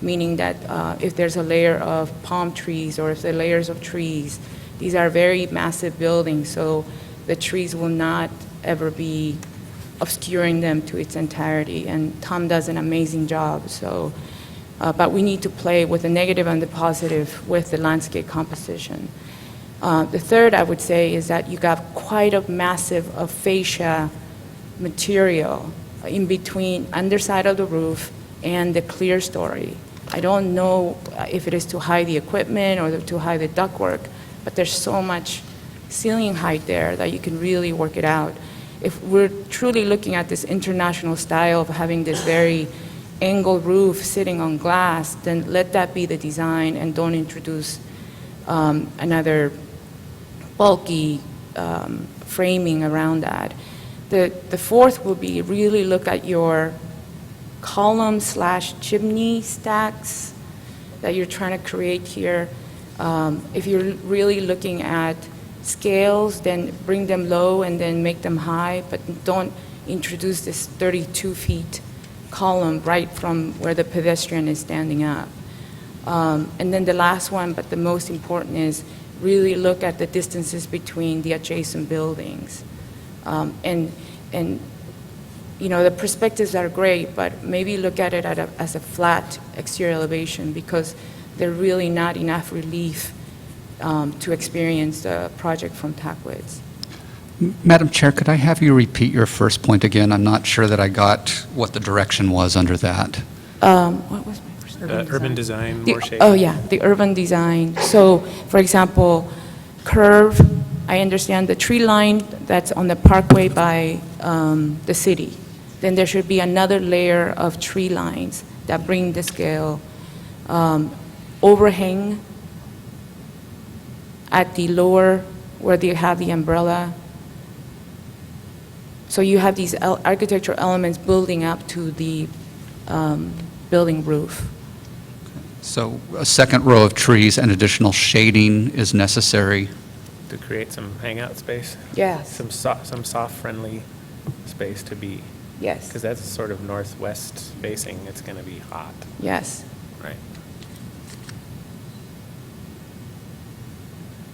meaning that if there's a layer of palm trees or if there are layers of trees, these are very massive buildings, so the trees will not ever be obscuring them to its entirety. And Tom does an amazing job, so, but we need to play with the negative and the positive with the landscape composition. The third, I would say, is that you got quite a massive fascia material in between underside of the roof and the clear story. I don't know if it is to hide the equipment or to hide the ductwork, but there's so much ceiling height there that you can really work it out. If we're truly looking at this international style of having this very angled roof sitting on glass, then let that be the design and don't introduce another bulky framing around that. The fourth will be really look at your column/chimney stacks that you're trying to create here. If you're really looking at scales, then bring them low and then make them high, but don't introduce this 32 feet column right from where the pedestrian is standing up. And then the last one, but the most important, is really look at the distances between the adjacent buildings. And the perspectives are great, but maybe look at it as a flat exterior elevation, because there's really not enough relief to experience the project from Tackwitz. Madam Chair, could I have you repeat your first point again? I'm not sure that I got what the direction was under that. What was my first? Urban design, The- more shade. Oh, yeah, the urban design. So, for example, curve, I understand the tree line that's on the parkway by the city. Then there should be another layer of tree lines that bring the scale. Overhang at the lower, where they have the umbrella. So you have these architectural elements building up to the building roof. So a second row of trees and additional shading is necessary. To create some hangout space, Yes, some soft, friendly space to be, yes, because that's sort of northwest facing, it's going to be hot, yes. right?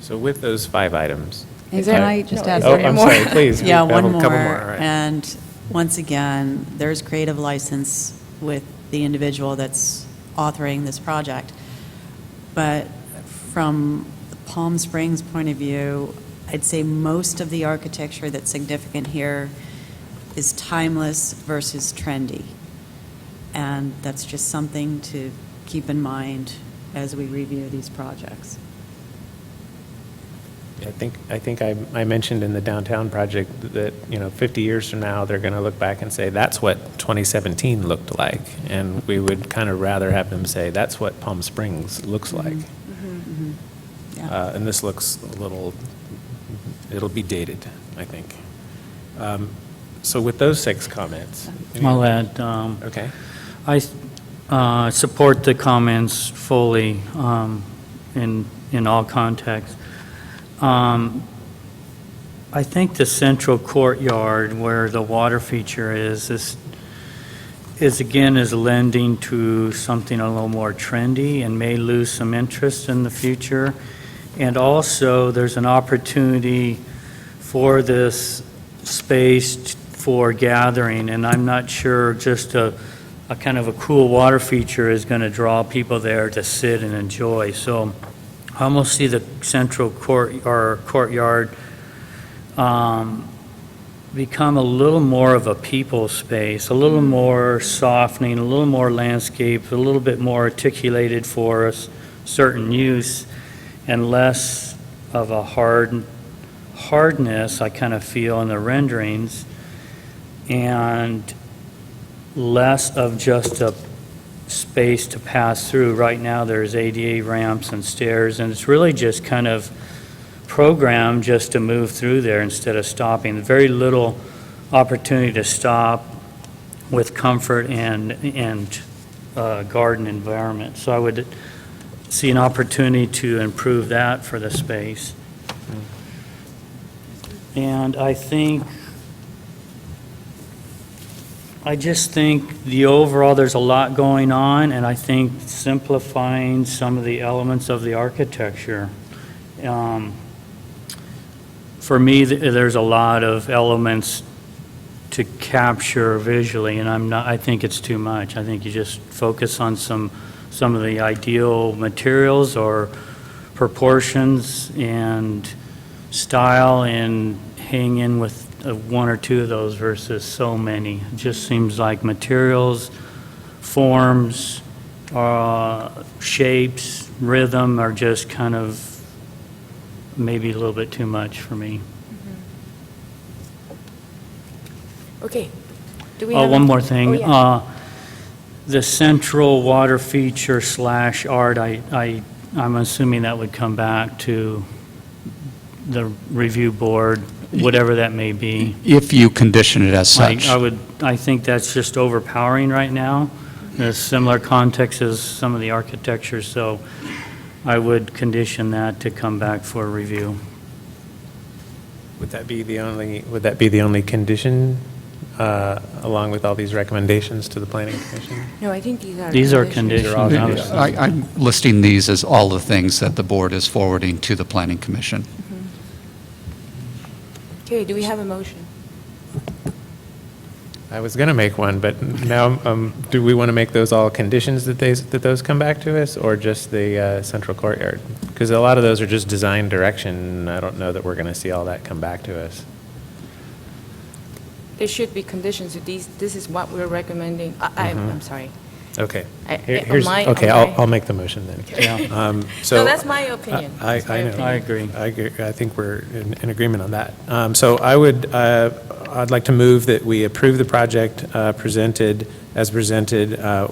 So with those 5 items. Is Can there- I just no, add is there Oh, any I'm more? sorry, please. Yeah, We have one a couple more. all right. And once again, there's creative license with the individual that's authoring this project. But from the Palm Springs point of view, I'd say most of the architecture that's significant here is timeless versus trendy. And that's just something to keep in mind as we review these projects. I think I mentioned in the downtown project that, 50 years from now, they're going to look back and say, that's what 2017 looked like. And we would kind of rather have them say, that's what Palm Springs looks like. Yeah. And this looks a little, it'll be dated, I think. So with those 6 comments. I'll add, Okay. I support the comments fully in all contexts. I think the central courtyard where the water feature is lending to something a little more trendy and may lose some interest in the future. And also, there's an opportunity for this space for gathering, and I'm not sure just a kind of a cool water feature is going to draw people there to sit and enjoy. So I almost see the central courtyard become a little more of a people space, a little more softening, a little more landscape, a little bit more articulated for a certain use, and less of a hardness I kind of feel in the renderings, and less of just a space to pass through. Right now, there's ADA ramps and stairs, and it's really just kind of programmed just to move through there instead of stopping. Very little opportunity to stop with comfort and garden environment. So I would see an opportunity to improve that for the space. And I just think the overall, there's a lot going on, and I think simplifying some of the elements of the architecture. For me, there's a lot of elements to capture visually, and I think it's too much. I think you just focus on some of the ideal materials or proportions and style and hang in with one or two of those versus so many. It just seems like materials, forms, shapes, rhythm are just kind of maybe a little bit too much for me. Okay. Do we Oh, have one a- more thing. Oh, yeah. The central water feature / art, I'm assuming that would come back to the review board, whatever that may be. If you condition it as such. I think that's just overpowering right now. There's similar context as some of the architecture, so I would condition that to come back for review. Would that be the only condition, along with all these recommendations to the planning commission? No, I think these are. These are conditions. conditions. I'm listing these as all the things that the board is forwarding to the Planning Commission. Okay, do we have a motion? I was going to make one, but now, do we want to make those all conditions that those come back to us, or just the central courtyard? Because a lot of those are just design direction, and I don't know that we're going to see all that come back to us. There should be conditions. This is what we're recommending. I'm sorry. Okay. I- Here's- on my- okay, on my- I'll make the motion then. Yeah. So No, that's my opinion. I That's my know. opinion. I agree. I agree. I think we're in agreement on that. So I'd like to move that we approve the project presented,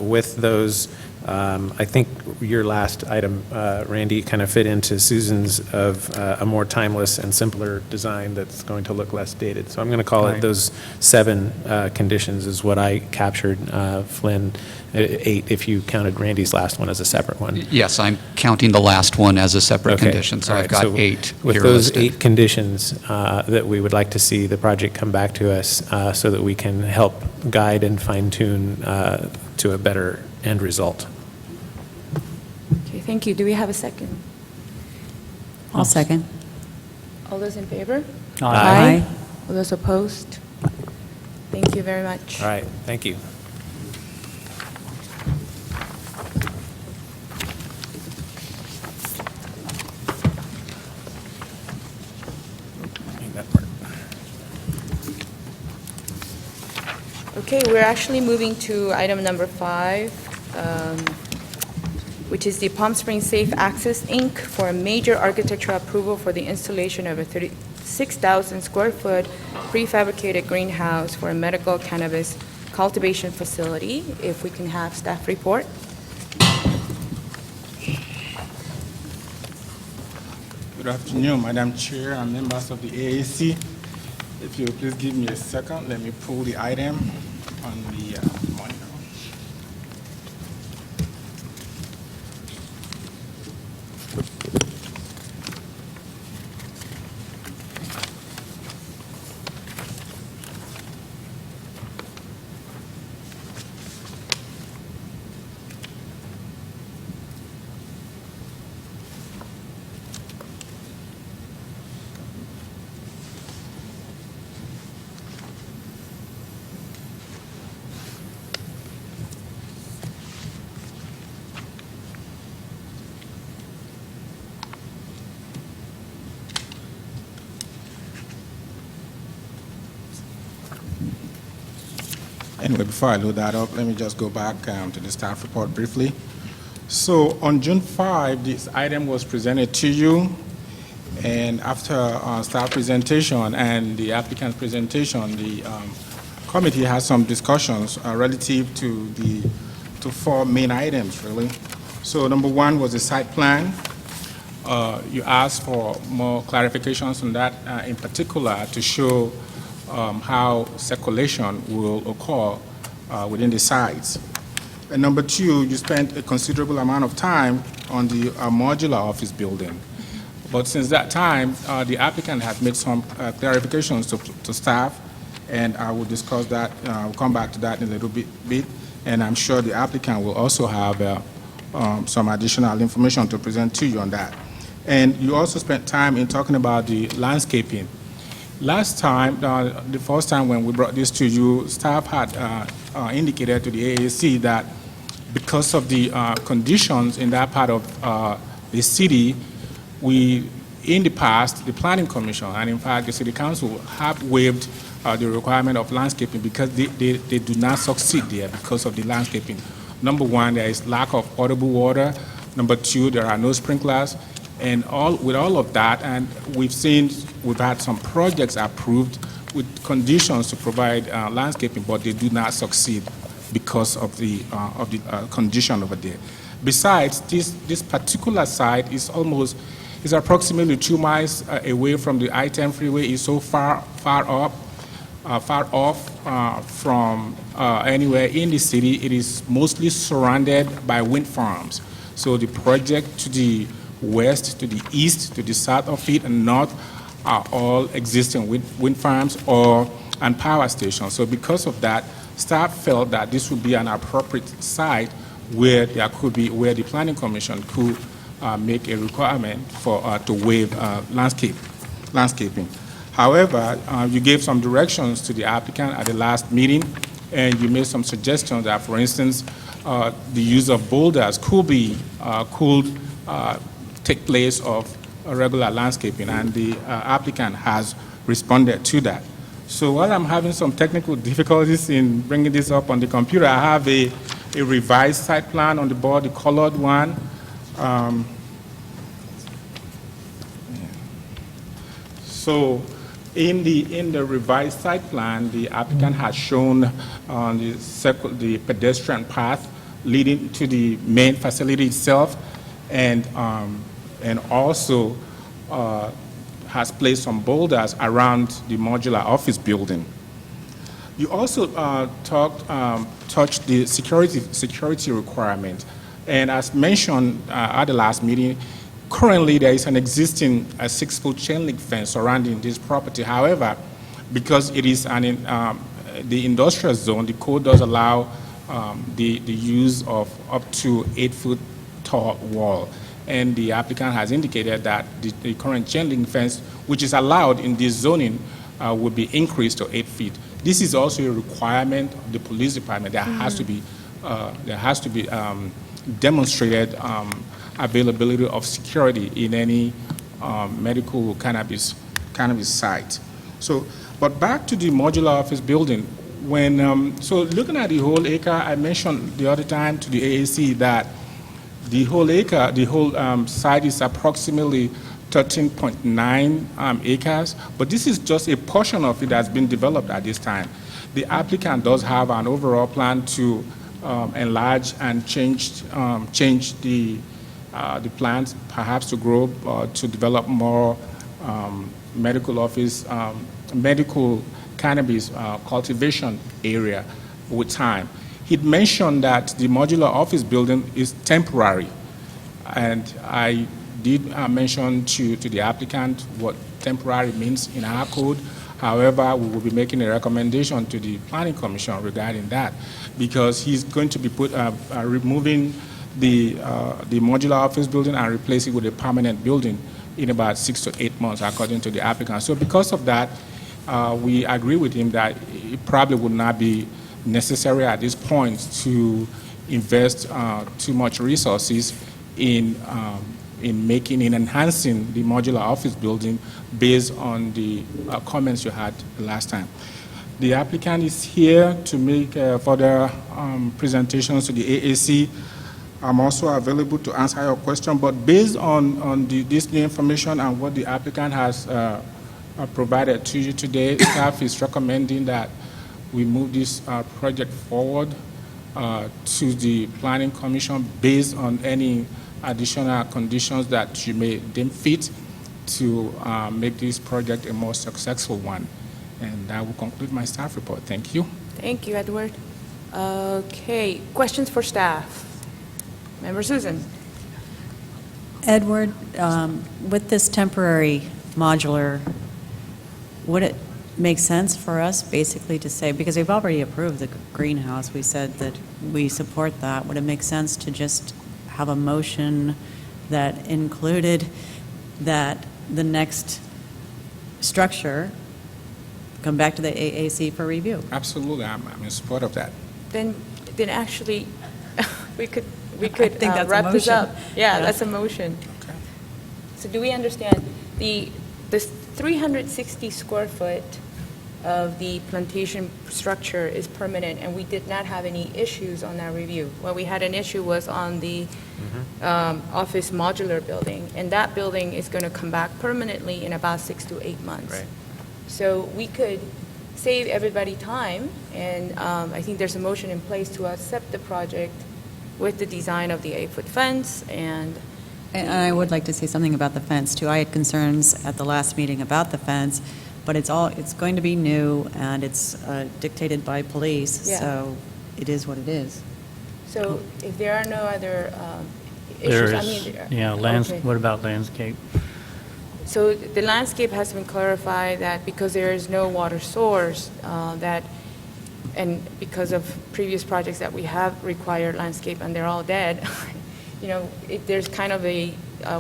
with those, I think your last item, Randy, kind of fit into Susan's of a more timeless and simpler design that's going to look less dated. So I'm going to call it Right. those 7 conditions is what I captured, Flynn, 8 if you counted Randy's last one as a separate one. Yes, I'm counting the last one as a separate Okay, condition, so all I've right, got so 8 With here those listed. 8 conditions that we would like to see the project come back to us so that we can help guide and fine-tune to a better end result. Okay, thank you. Do we have a second? I'll second. All those in favor? Aye. All those opposed? Thank you very much. All right, thank you. Make that work. Okay, we're actually moving to item number 5, which is the Palm Springs Safe Access, Inc. for a major architectural approval for the installation of a 36,000 square foot prefabricated greenhouse for a medical cannabis cultivation facility. If we can have staff report. Good afternoon, Madam Chair and members of the AAC. If you will please give me a second, let me pull the item on the monitor. Anyway, before I load that up, let me just go back to the staff report briefly. So on June 5, this item was presented to you, and after staff presentation and the applicant's presentation, the committee has some discussions relative to four main items, really. So number one was the site plan. You asked for more clarifications on that, in particular to show how circulation will occur within the sites. And number two, you spent a considerable amount of time on the modular office building. But since that time, the applicant has made some clarifications to staff, and I will discuss that, I'll come back to that in a little bit, and I'm sure the applicant will also have some additional information to present to you on that. And you also spent time in talking about the landscaping. Last time, the first time when we brought this to you, staff had indicated to the AAC that because of the conditions in that part of the city, in the past, the Planning Commission, and in fact, the City Council have waived the requirement of landscaping because they do not succeed there because of the landscaping. Number one, there is lack of potable water. Number two, there are no sprinklers. And with all of that, and we've had some projects approved with conditions to provide landscaping, but they do not succeed because of the condition over there. Besides, this particular site is approximately 2 miles away from the I-10 freeway. It's so far off from anywhere in the city. It is mostly surrounded by wind farms. So the project to the west, to the east, to the south of it, and north are all existing wind farms and power stations. So because of that, staff felt that this would be an appropriate site where the Planning Commission could make a requirement to waive landscaping. However, you gave some directions to the applicant at the last meeting, and you made some suggestions that, for instance, the use of boulders could take place of regular landscaping, and the applicant has responded to that. So while I'm having some technical difficulties in bringing this up on the computer, I have a revised site plan on the board, the colored one. So in the revised site plan, the applicant has shown the pedestrian path leading to the main facility itself, and also has placed some boulders around the modular office building. You also touched the security requirement, and as mentioned at the last meeting, currently there is an existing 6-foot chain link fence surrounding this property. However, because it is the industrial zone, the code does allow the use of up to 8-foot tall wall. And the applicant has indicated that the current chain link fence, which is allowed in this zoning, would be increased to 8 feet. This is also a requirement of the police department. There has to be demonstrated availability of security in any medical cannabis site. So, but back to the modular office building. So looking at the whole acre, I mentioned the other time to the AAC that the whole site is approximately 13.9 acres, but this is just a portion of it that's been developed at this time. The applicant does have an overall plan to enlarge and change the plans, perhaps to grow, to develop more medical cannabis cultivation area with time. He'd mentioned that the modular office building is temporary, and I did mention to the applicant what temporary means in our code. However, we will be making a recommendation to the Planning Commission regarding that, because he's going to be removing the modular office building and replace it with a permanent building in about 6 to 8 months, according to the applicant. So because of that, we agree with him that it probably would not be necessary at this point to invest too much resources in enhancing the modular office building based on the comments you had last time. The applicant is here to make further presentations to the AAC. I'm also available to answer your question, but based on this new information and what the applicant has provided to you today, staff is recommending that we move this project forward to the Planning Commission based on any additional conditions that you may deem fit to make this project a more successful one. And that will conclude my staff report. Thank you. Thank you, Edward. Okay, questions for staff? Member Susan? Edward, with this temporary modular, would it make sense for us basically to say, because we've already approved the greenhouse, we said that we support that, would it make sense to just have a motion that included that the next structure come back to the AAC for review? Absolutely, I'm in support of that. Then actually, we could think that's a wrap this motion. up. Yeah, Yeah. that's a motion. Okay. So do we understand the 360 square foot of the plantation structure is permanent, and we did not have any issues on that review? What we had an issue was on the office modular building, and that building is going to come back permanently in about 6 to 8 months. Right. So we could save everybody time, and I think there's a motion in place to accept the project with the design of the 8-foot fence, and And I would like to say something about the fence, too. I had concerns at the last meeting about the fence, but it's going to be new, and it's dictated by police, Yeah. so it is what it is. so if there are no other issues, I mean... okay. What about landscape? So the landscape has been clarified that because there is no water source, and because of previous projects that we have required landscape and they're all dead, there's kind of a,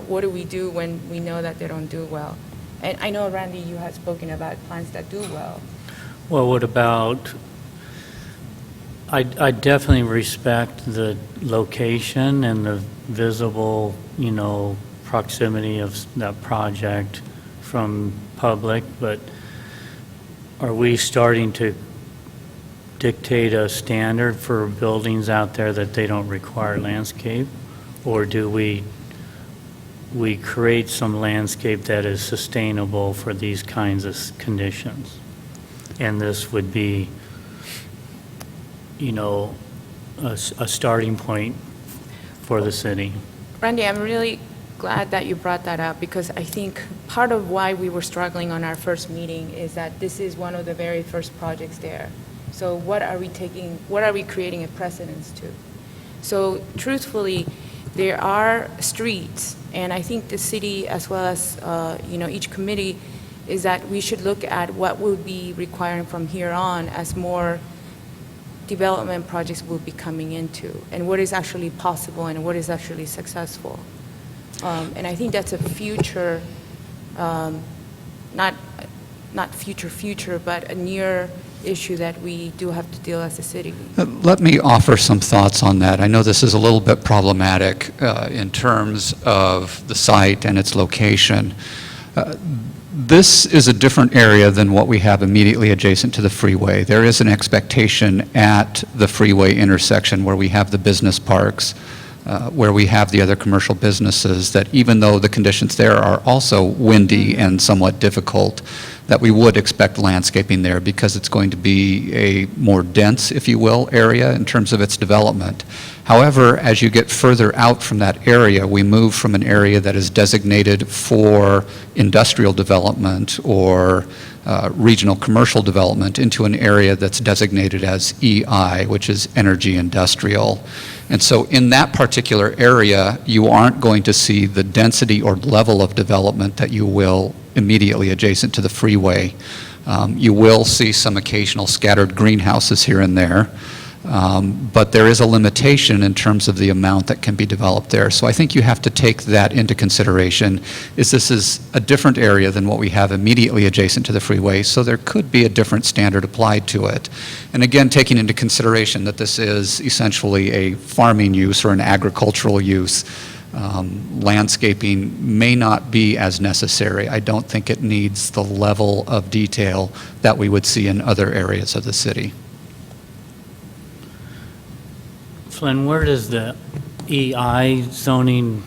what do we do when we know that they don't do well? And I know, Randy, you had spoken about plants that do well. Well, what about, I definitely respect the location and the visible, proximity of that project from public, but are we starting to dictate a standard for buildings out there that they don't require landscape? Or do we create some landscape that is sustainable for these kinds of conditions? And this would be, a starting point for the city. Randy, I'm really glad that you brought that up, because I think part of why we were struggling on our first meeting is that this is one of the very first projects there. So what are we creating a precedence to? So truthfully, there are streets, and I think the city, as well as, each committee, is that we should look at what will be requiring from here on as more development projects will be coming into, and what is actually possible and what is actually successful. And I think that's a future, not future, but a near issue that we do have to deal as a city. Let me offer some thoughts on that. I know this is a little bit problematic in terms of the site and its location. This is a different area than what we have immediately adjacent to the freeway. There is an expectation at the freeway intersection where we have the business parks, where we have the other commercial businesses, that even though the conditions there are also windy and somewhat difficult, that we would expect landscaping there because it's going to be a more dense, if you will, area in terms of its development. However, as you get further out from that area, we move from an area that is designated for industrial development or regional commercial development into an area that's designated as EI, which is energy industrial. And so in that particular area, you aren't going to see the density or level of development that you will immediately adjacent to the freeway. You will see some occasional scattered greenhouses here and there, but there is a limitation in terms of the amount that can be developed there. So I think you have to take that into consideration. This is a different area than what we have immediately adjacent to the freeway, so there could be a different standard applied to it. And again, taking into consideration that this is essentially a farming use or an agricultural use, landscaping may not be as necessary. I don't think it needs the level of detail that we would see in other areas of the city. Flynn, where does the EI zoning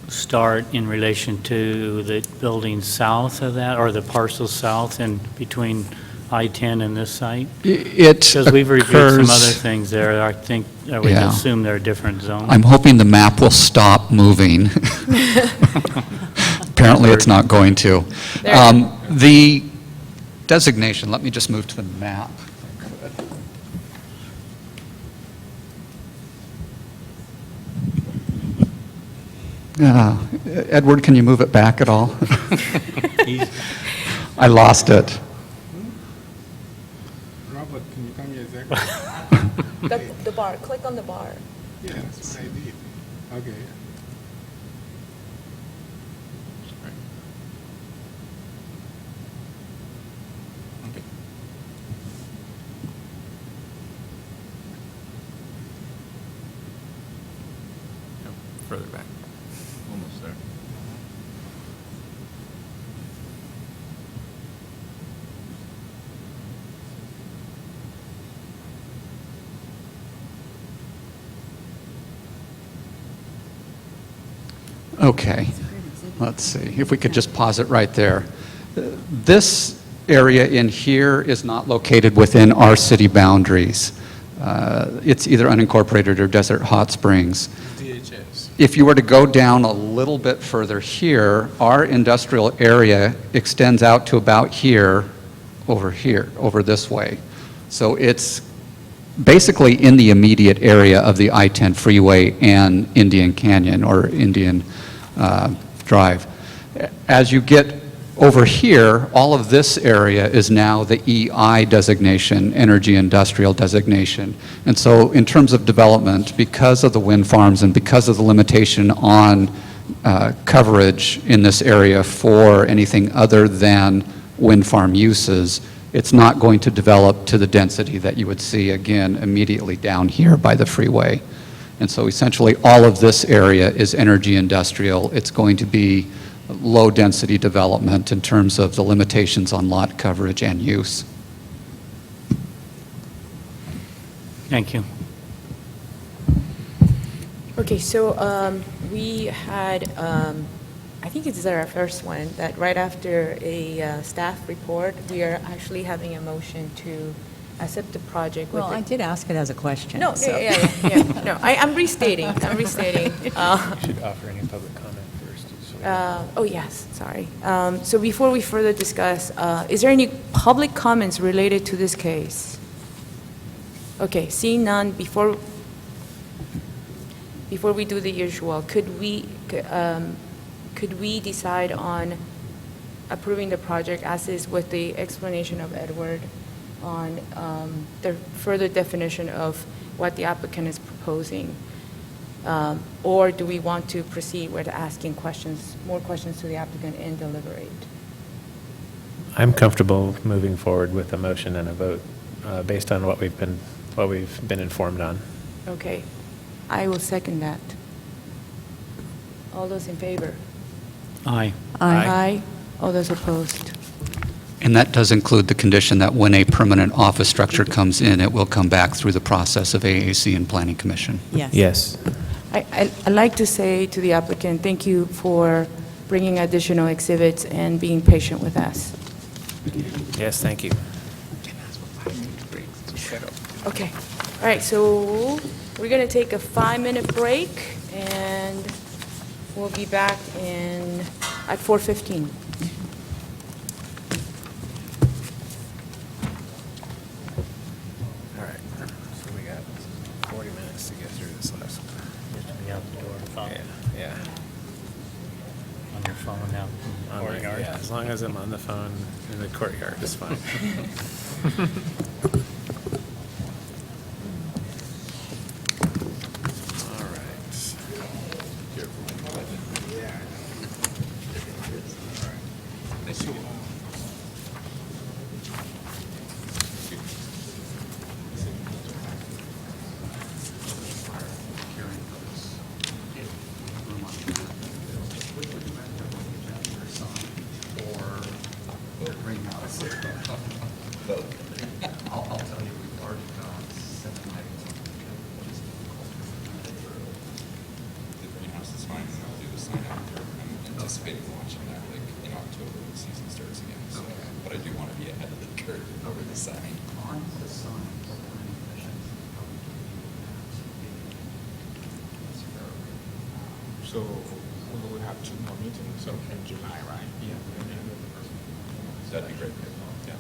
start in relation to the building south of that, or the parcel south and between I-10 and this site? It Because we've reviewed some occurs- other things there, I think, I would Yeah. assume they're different zones. I'm hoping the map will stop moving. Apparently, it's not going to. There. The designation, let me just move to the map. Edward, can you move it back at all? I lost it. Robert, can you come here exactly? The bar, click on the bar. Yeah, that's what I did. Okay. Okay. Further back. Almost there. Okay, let's see, if we could just pause it right there. This area in here is not located within our city boundaries. It's either unincorporated or Desert Hot Springs. DHS. If you were to go down a little bit further here, our industrial area extends out to about here, over this way. So it's basically in the immediate area of the I-10 freeway and Indian Canyon or Indian Drive. As you get over here, all of this area is now the EI designation, energy industrial designation. And so in terms of development, because of the wind farms and because of the limitation on coverage in this area for anything other than wind farm uses, it's not going to develop to the density that you would see, again, immediately down here by the freeway. And so essentially, all of this area is energy industrial. It's going to be low-density development in terms of the limitations on lot coverage and use. Thank you. Okay, so we had, I think it's our first one, that right after a staff report, we are actually having a motion to accept the project with Well, I did ask it as a question. No, so- yeah. No, I'm restating. Should offer any public comment first. Oh, yes, sorry. So before we further discuss, is there any public comments related to this case? Okay, seeing none, before we do the usual, could we decide on approving the project as is with the explanation of Edward on the further definition of what the applicant is proposing? Or do we want to proceed with asking questions, more questions to the applicant and deliberate? I'm comfortable moving forward with a motion and a vote based on what we've been informed on. Okay, I will second that. All those in favor? Aye. Aye. All those opposed? And that does include the condition that when a permanent office structure comes in, it will come back through the process of AAC and Planning Commission. Yes. Yes. I'd like to say to the applicant, thank you for bringing additional exhibits and being patient with us. Yes, thank you. Okay, all right, so we're going to take a 5-minute break, and we'll be back at 4:15. All right, so we got 40 minutes to get through this last one. You have to be out the door, Yeah. on your phone now. Yeah, as long as I'm on the phone in the courtyard, it's fine. All right. So we will have 2 more meetings, so in July, right? Yeah. That'd be great. Yeah.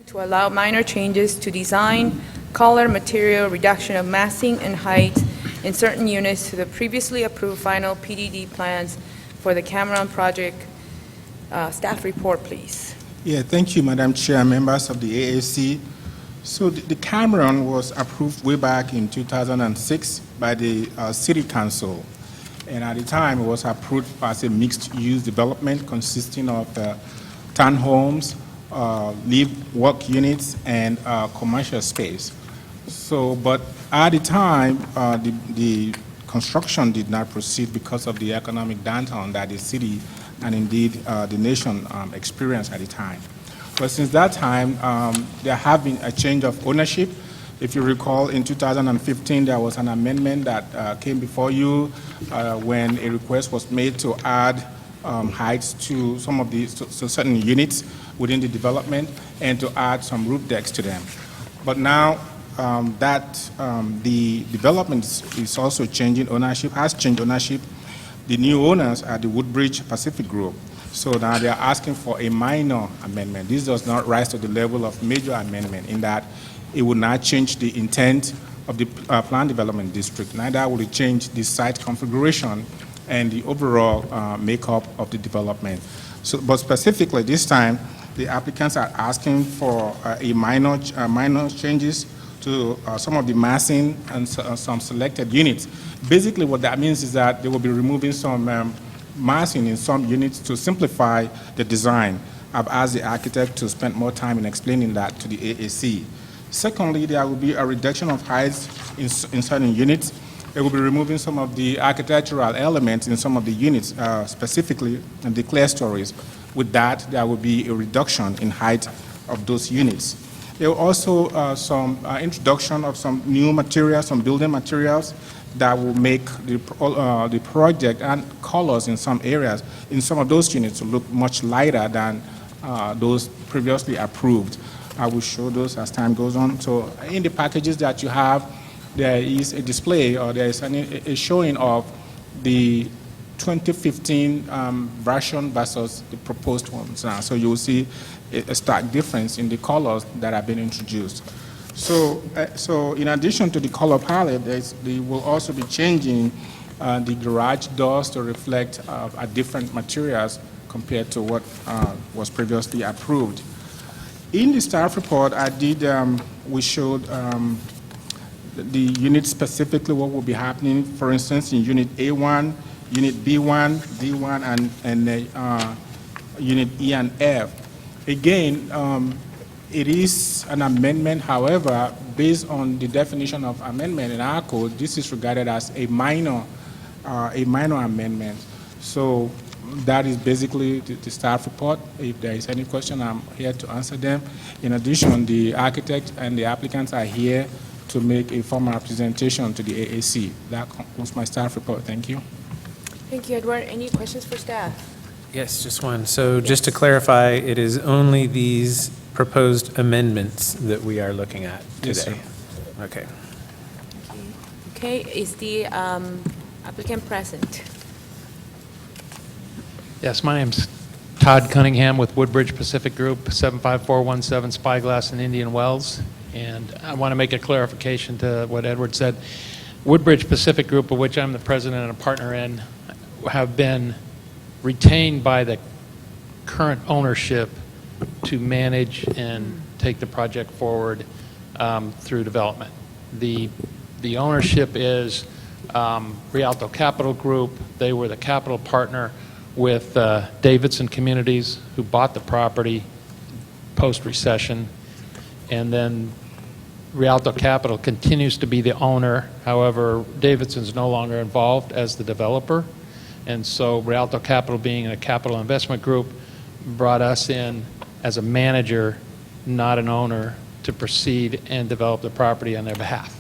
to allow minor changes to design, color, material, reduction of massing and height in certain units to the previously approved final PDD plans for the Cameron project. Staff report, please. Yeah, thank you, Madam Chair, members of the AAC. So the Cameron was approved way back in 2006 by the City Council. And at the time, it was approved as a mixed-use development consisting of townhomes, live-work units, and commercial space. So, but at the time, the construction did not proceed because of the economic downturn that the city and indeed the nation experienced at the time. But since that time, there have been a change of ownership. If you recall, in 2015, there was an amendment that came before you when a request was made to add heights to some of the certain units within the development and to add some roof decks to them. But now the development is also changing ownership, has changed ownership. The new owners are the Woodbridge Pacific Group. So now they are asking for a minor amendment. This does not rise to the level of major amendment in that it will not change the intent of the planned development district. Neither will it change the site configuration and the overall makeup of the development. So, but specifically this time, the applicants are asking for minor changes to some of the massing and some selected units. Basically what that means is that they will be removing some massing in some units to simplify the design. I've asked the architect to spend more time in explaining that to the AAC. Secondly, there will be a reduction of heights in certain units. They will be removing some of the architectural elements in some of the units, specifically in the clear stories. With that, there will be a reduction in height of those units. There will also some introduction of some new materials, some building materials that will make the project and colors in some areas, in some of those units, to look much lighter than those previously approved. I will show those as time goes on. So in the packages that you have, there is a display or there is a showing of the 2015 version versus the proposed ones now. So you will see a stark difference in the colors that have been introduced. So in addition to the color palette, they will also be changing the garage doors to reflect different materials compared to what was previously approved. In the staff report, we showed the unit specifically what will be happening. For instance, in Unit A1, Unit B1, D1, and Unit E and F. Again, it is an amendment. However, based on the definition of amendment in our code, this is regarded as a minor amendment. So that is basically the staff report. If there is any question, I'm here to answer them. In addition, the architect and the applicants are here to make a formal representation to the AAC. That concludes my staff report. Thank you. Thank you, Edward. Any questions for staff? Yes, just one. So just to clarify, it is only these proposed amendments that we are looking at today? Yes, sir. Okay. Okay, is the applicant present? Yes, my name's Todd Cunningham with Woodbridge Pacific Group, 75417 Spyglass in Indian Wells. And I want to make a clarification to what Edward said. Woodbridge Pacific Group, of which I'm the president and a partner in, have been retained by the current ownership to manage and take the project forward through development. The ownership is Rialto Capital Group. They were the capital partner with Davidson Communities, who bought the property post-recession. And then Rialto Capital continues to be the owner. However, Davidson's no longer involved as the developer. And so Rialto Capital, being a capital investment group, brought us in as a manager, not an owner, to proceed and develop the property on their behalf.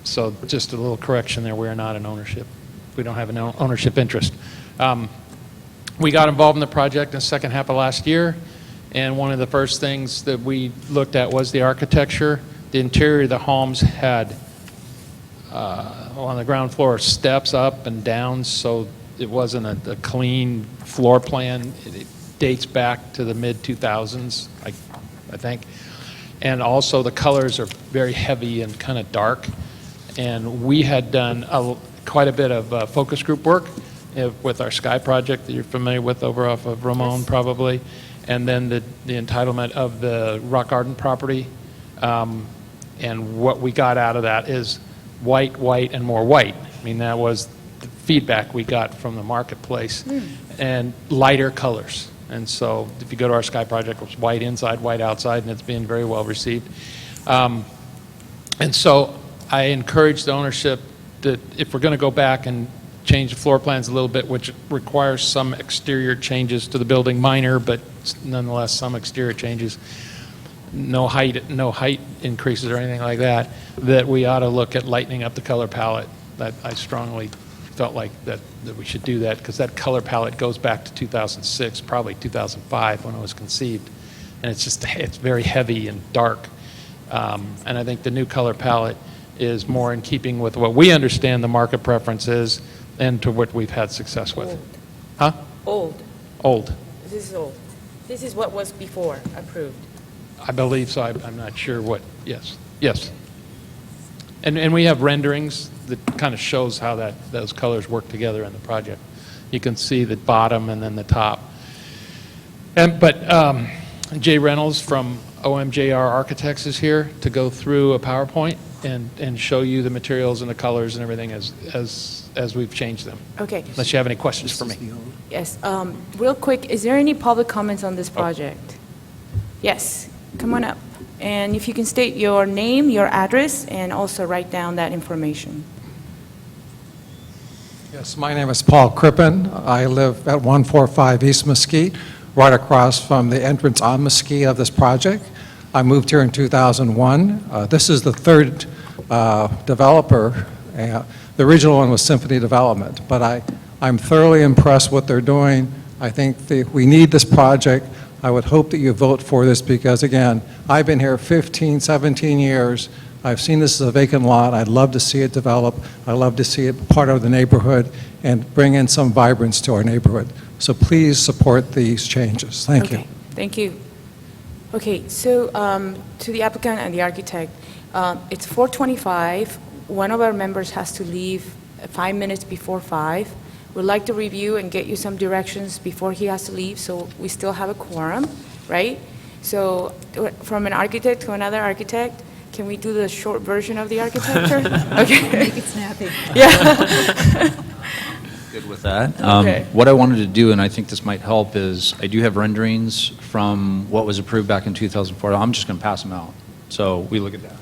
So just a little correction there, we are not an ownership. We don't have an ownership interest. We got involved in the project in the second half of last year, and one of the first things that we looked at was the architecture. The interior of the homes had, on the ground floor, steps up and down, so it wasn't a clean floor plan. It dates back to the mid-2000s, like I think. And also, the colors are very heavy and kind of dark. And we had done quite a bit of focus group work with our Sky project that you're familiar with over off of Ramon, probably. And then the entitlement of the Rock Garden property. And what we got out of that is white, white, and more white. I mean, that was the feedback we got from the marketplace. And lighter colors. And so if you go to our Sky project, it's white inside, white outside, and it's being very well received. And so I encourage the ownership that if we're going to go back and change the floor plans a little bit, which requires some exterior changes to the building, minor, but nonetheless some exterior changes, no height increases or anything like that, that we ought to look at lightening up the color palette. That I strongly felt like that we should do that, because that color palette goes back to 2006, probably 2005 when it was conceived. And it's very heavy and dark. And I think the new color palette is more in keeping with what we understand the market preference is and to what we've had success with. Old. Huh? Old. Old. This is old. This is what was before approved. I believe so. I'm not sure what, yes. Yes. And we have renderings that kind of shows how those colors work together in the project. You can see the bottom and then the top. But Jay Reynolds from OMJR Architects is here to go through a PowerPoint and show you the materials and the colors and everything as we've changed them. Okay. Unless you have any questions for me. Yes. Real quick, is there any public comments on this project? Yes. Come on up. And if you can state your name, your address, and also write down that information. Yes, my name is Paul Crippen. I live at 145 East Mesquite, right across from the entrance on Mesquite of this project. I moved here in 2001. This is the third developer. The original one was Symphony Development, but I'm thoroughly impressed what they're doing. I think we need this project. I would hope that you vote for this because, again, I've been here 15, 17 years. I've seen this as a vacant lot. I'd love to see it develop. I'd love to see it part of the neighborhood and bring in some vibrance to our neighborhood. So please support these changes. Thank you. Thank you. Okay, so to the applicant and the architect, it's 4:25. One of our members has to leave 5 minutes before 5. We'd like to review and get you some directions before he has to leave, so we still have a quorum, right? So from an architect to another architect, can we do the short version of the architecture? Okay. Make it snappy. Yeah. Good with that. Okay. What I wanted to do, and I think this might help, is I do have renderings from what was approved back in 2004. I'm just going to pass them out. So we look at that.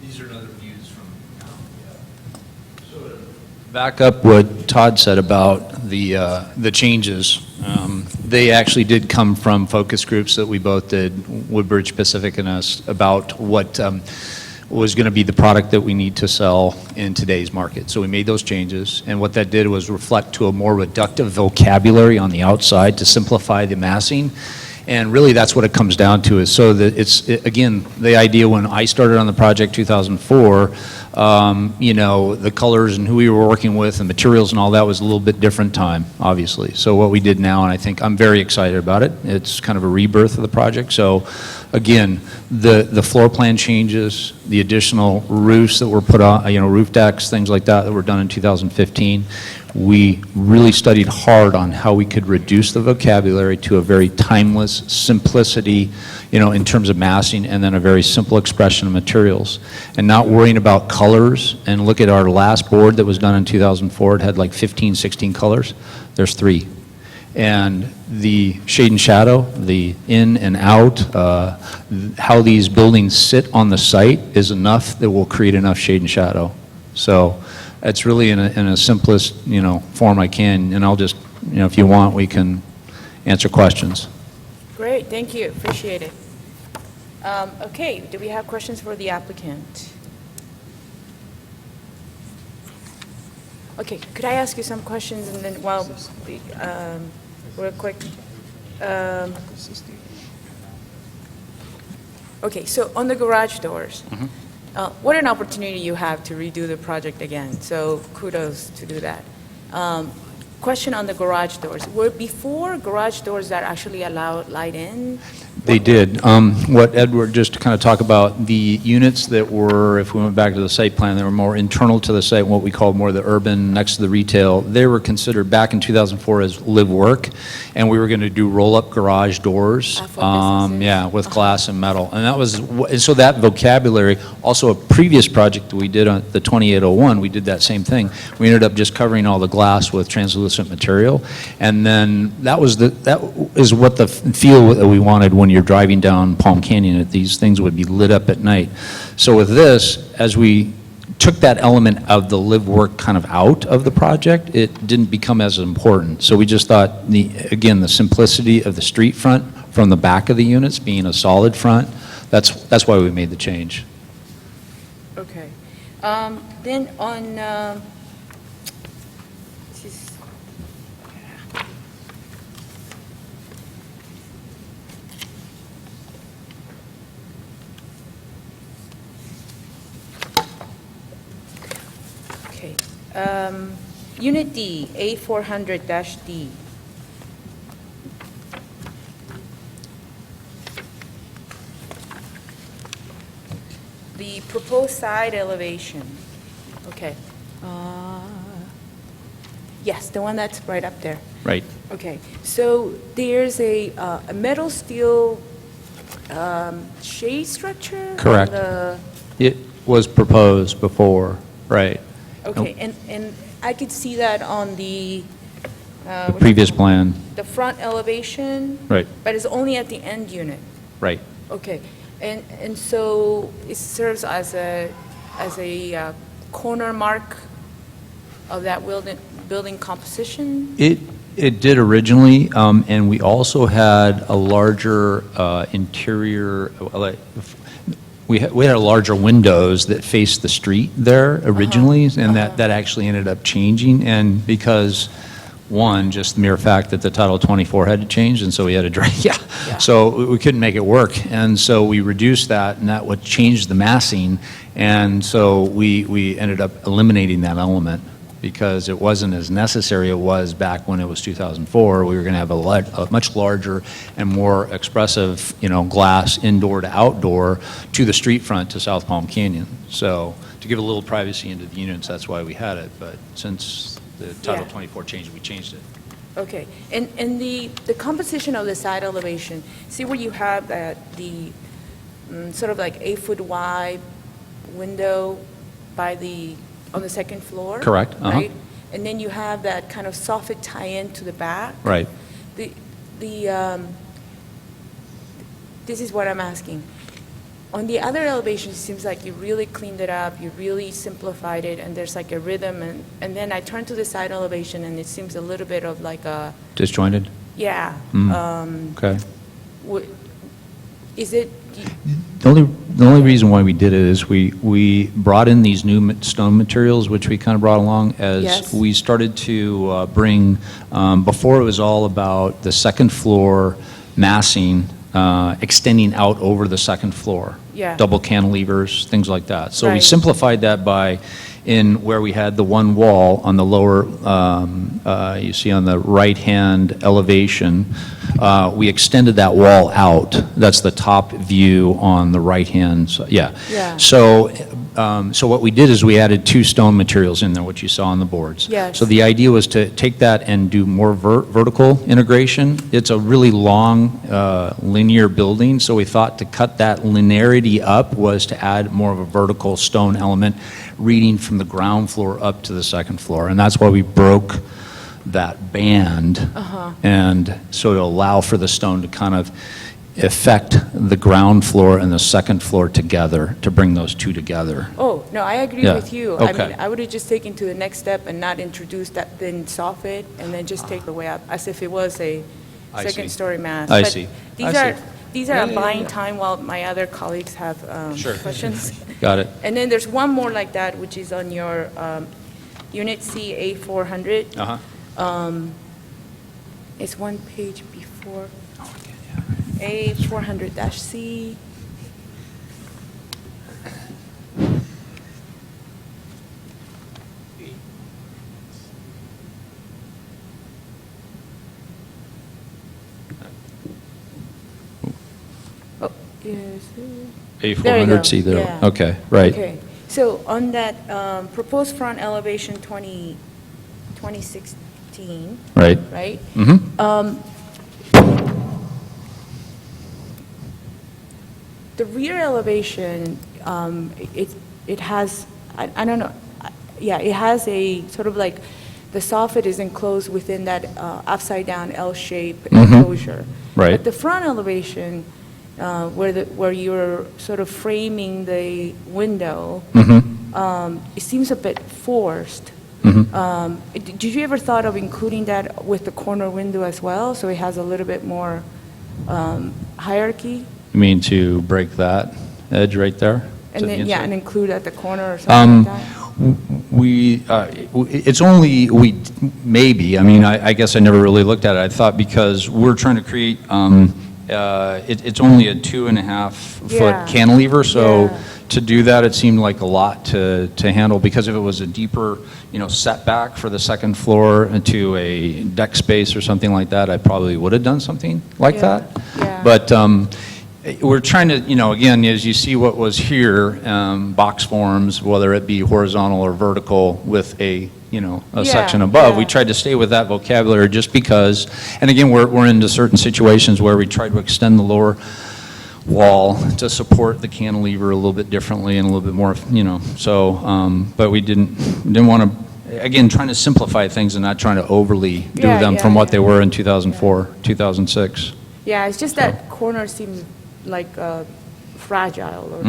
These are other views from back up what Todd said about the changes. They actually did come from focus groups that we both did, Woodbridge Pacific and us, about what was going to be the product that we need to sell in today's market. So we made those changes, and what that did was reflect to a more reductive vocabulary on the outside to simplify the massing. And really that's what it comes down to, is so that again, the idea when I started on the project 2004, you know, the colors and who we were working with and materials and all that was a little bit different time, obviously. So what we did now, and I think I'm very excited about it, it's kind of a rebirth of the project. So again, the floor plan changes, the additional roofs that were put on, you know, roof decks, things like that were done in 2015. We really studied hard on how we could reduce the vocabulary to a very timeless simplicity, you know, in terms of massing, and then a very simple expression of materials. And not worrying about colors. And look at our last board that was done in 2004. It had like 15, 16 colors. There's 3. And the shade and shadow, the in and out, how these buildings sit on the site is enough that will create enough shade and shadow. So it's really in a simplest, you know, form I can, and I'll just, you know, if you want, we can answer questions. Great, thank you, appreciate it. Okay, do we have questions for the applicant? Okay, could I ask you some questions and then, well, real quick? Okay, so on the garage doors, what an opportunity you have to redo the project again, so kudos to do that. question on the garage doors. Were before garage doors that actually allowed light in? They did. What Edward, just to kind of talk about, the units that were, if we went back to the site plan, they were more internal to the site, what we call more the urban, next to the retail, they were considered back in 2004 as live-work, and we were going to do roll-up garage doors. For businesses. Yeah, with glass and metal. And that was, and so that vocabulary, also a previous project that we did on the 2801, we did that same thing. We ended up just covering all the glass with translucent material, and then that is what the feel that we wanted when you're driving down Palm Canyon, that these things would be lit up at night. So with this, as we took that element of the live-work kind of out of the project, it didn't become as important. So we just thought, again, the simplicity of the street front from the back of the units being a solid front, that's why we made the change. Okay. Then on, this is- okay. Unit D, A400-D. The proposed side elevation. Okay. Yes, the one that's right up there. Right. Okay, so there's a metal steel shade structure? on Correct. the- It was proposed before, right. Okay, and I could see that on the... The previous plan, The front elevation? right, But it's only at the end unit? right. Okay, and so it serves as a corner mark of that building composition? It did originally, and we also had a larger interior, we had larger windows that faced the street there originally, and that actually ended up changing, and because, one, just the mere fact that the Title 24 had to change, and so we had to, yeah, so we couldn't make it work, and so we reduced that, and that would change the massing, and so we ended up eliminating that element, because it wasn't as necessary it was back when it was 2004. We were going to have a much larger and more expressive, glass indoor to outdoor to the street front to South Palm Canyon. So to give a little privacy into the units, that's why we had it. But since the Title 24 changed, we changed it. Okay, and the composition of the side elevation, see where you have the sort of like 8-foot wide window on the second floor? Correct, Right? And then you have that kind of soffit tie-in to the back? Right. This is what I'm asking. On the other elevation, it seems like you really cleaned it up, you really simplified it, and there's like a rhythm, and then I turn to the side elevation, and it seems a little bit of like a, Disjointed? yeah. Okay. Is it, The only reason why we did it is we brought in these new stone materials, which we kind of brought along as Yes. we started to bring, before it was all about the second floor massing, extending out over the second floor. Yeah. Double cantilevers, things like that. So we Right. simplified that by, in where we had the one wall on the lower, you see on the right-hand elevation, we extended that wall out. That's the top view on the right-hand, yeah. Yeah. So what we did is we added two stone materials in there, what you saw on the boards. Yes. So the idea was to take that and do more vertical integration. It's a really long, linear building, so we thought to cut that linearity up was to add more of a vertical stone element, reading from the ground floor up to the second floor. And that's why we broke that band. And so to allow for the stone to kind of affect the ground floor and the second floor together, to bring those two together. oh, no, I agree Yeah. with you. I Okay. mean, I would have just taken to the next step and not introduced that thin soffit, and then just take the way up, as if it was a I see. second-story mass. I But see. These I are, see. these are buying time while my other colleagues have Sure. questions. Got it. And then there's one more like that, which is on your Unit C, A400. Uh-huh. It's one page before. A400-C. Yes. A400C there. Yeah. Okay, right. Okay, so on that proposed front elevation 2016, Right. right? Mm-hmm. The rear elevation, it has, I don't know, yeah, it has a sort of like, the soffit is enclosed within that upside-down L-shape enclosure. Right. But the front elevation, where you're sort of framing the window, it seems a bit forced. Did you ever thought of including that with the corner window as well, so it has a little bit more hierarchy? You mean to break that edge right there? And to the then, yeah, inside? and include at the corner or something like that? It's only, maybe, I mean, I guess I never really looked at it. I thought because we're trying to create, it's only a 2.5-foot Yeah. cantilever, so Yeah. to do that, it seemed like a lot to handle, because if it was a deeper, setback for the second floor to a deck space or something like that, I probably would have done something like Yeah. that. Yeah. But we're trying to, again, as you see what was here, box forms, whether it be horizontal or vertical with a section above, we yeah. tried to stay with that vocabulary just because, and again, we're into certain situations where we try to extend the lower wall to support the cantilever a little bit differently and a little bit more, so, but we didn't want to, again, trying to simplify things and not trying to overly do Yeah, them yeah, from what yeah. they were in 2004, 2006. Yeah, it's just that corner seems like fragile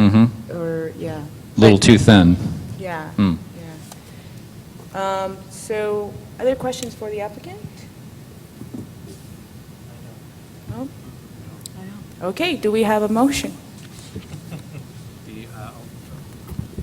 or yeah. A little too thin. Yeah, Hmm. yeah. So, other questions for the applicant? No? Okay, do we have a motion?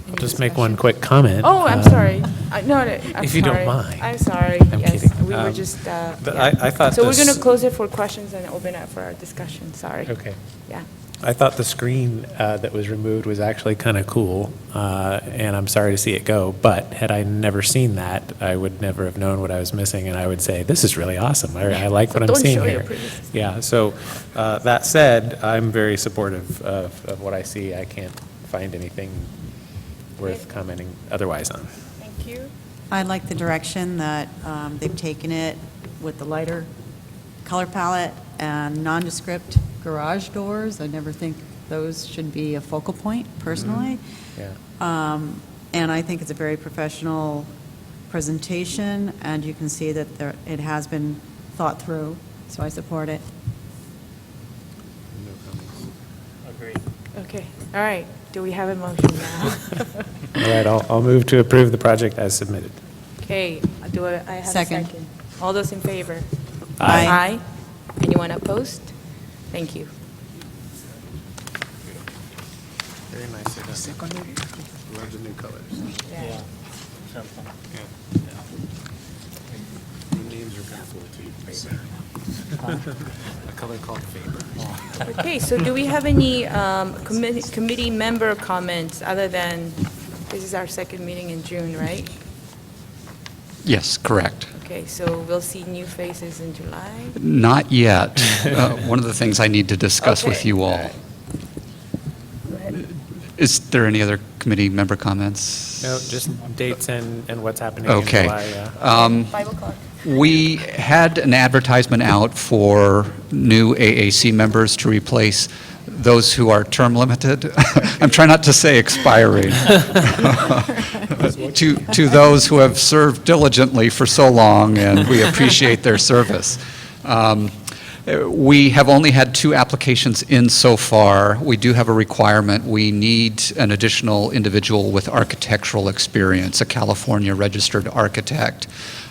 I'll just make one quick comment. Oh, I'm sorry. No, I'm If you don't sorry. mind. I'm sorry. I'm Yes, kidding. we were just, but yeah. I thought So we're this- going to close it for questions and open it for our discussion, sorry. Okay. Yeah. I thought the screen that was removed was actually kind of cool, and I'm sorry to see it go, but had I never seen that, I would never have known what I was missing, and I would say, this is really awesome. I like what I'm Don't seeing show your here. previous- Yeah, so that said, I'm very supportive of what I see. I can't find anything worth commenting otherwise on. Thank you. I like the direction that they've taken it with the lighter color palette and nondescript garage doors. I never think those should be a focal point, personally. Yeah. And I think it's a very professional presentation, and you can see that it has been thought through, so I support it. Okay, all right. Do we have a motion now? All right, I'll move to approve the project as submitted. Okay, do I have a Second. second? All those in favor? Aye. Aye. Anyone opposed? Thank you. Very nice. Love the new colors. Yeah. The names are beautiful too. A color called Faber. Okay, so do we have any committee member comments other than, this is our second meeting in June, right? Yes, correct. Okay, so we'll see new faces in July? Not yet. One of the things I need to discuss with Okay. you all. Go ahead. Is there any other committee member comments? No, just dates and what's happening in Okay. July, yeah. 5 o'clock. We had an advertisement out for new AAC members to replace those who are term limited. I'm trying not to say expiring. To those who have served diligently for so long, and we appreciate their service. We have only had 2 applications in so far. We do have a requirement. We need an additional individual with architectural experience, a California registered architect.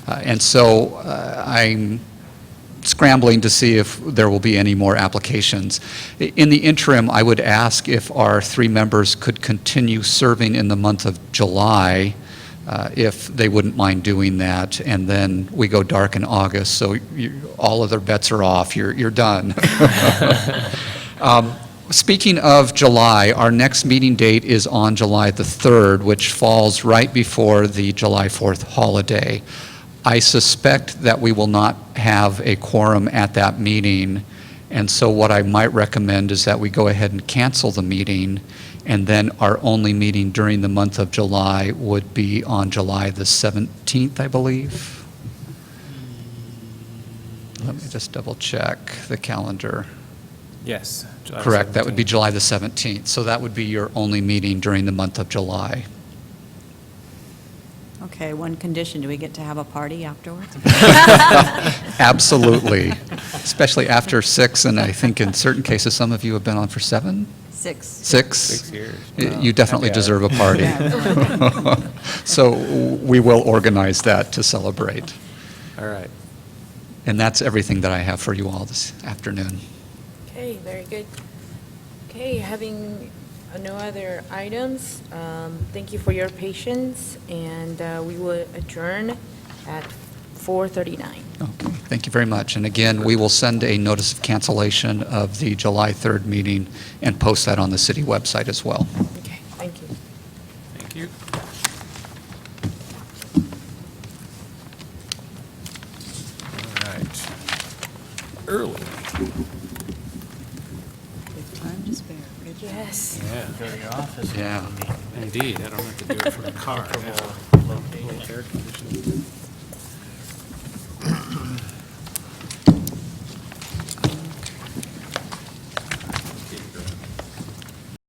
And so I'm scrambling to see if there will be any more applications. In the interim, I would ask if our 3 members could continue serving in the month of July, if they wouldn't mind doing that, and then we go dark in August, so all other bets are off. You're done. Speaking of July, our next meeting date is on July the 3rd, which falls right before the July 4th holiday. I suspect that we will not have a quorum at that meeting, And so what I might recommend is that we go ahead and cancel the meeting, and then our only meeting during the month of July would be on July the 17th, I believe. Let me just double check the calendar. Yes. July Correct, that would be 17th. July the 17th. So that would be your only meeting during the month of July. Okay, one condition, do we get to have a party afterwards? Absolutely, especially after 6, and I think in certain cases, some of you have been on for 7? 6. 6? 6 years. You definitely Yeah. deserve a party. So we will organize that to celebrate. All right. And that's everything that I have for you all this afternoon. Okay, very good. Okay, having no other items, thank you for your patience, and we will adjourn at 4:39. Okay, thank you very much. And again, we will send a notice of cancellation of the July 3rd meeting and post that on the city website as well. Okay, thank you. Thank you. All right. Early. With time to spare. Good job. Yes. Yeah. Yeah. Indeed. I don't have to do it from the car. I have a little air conditioner.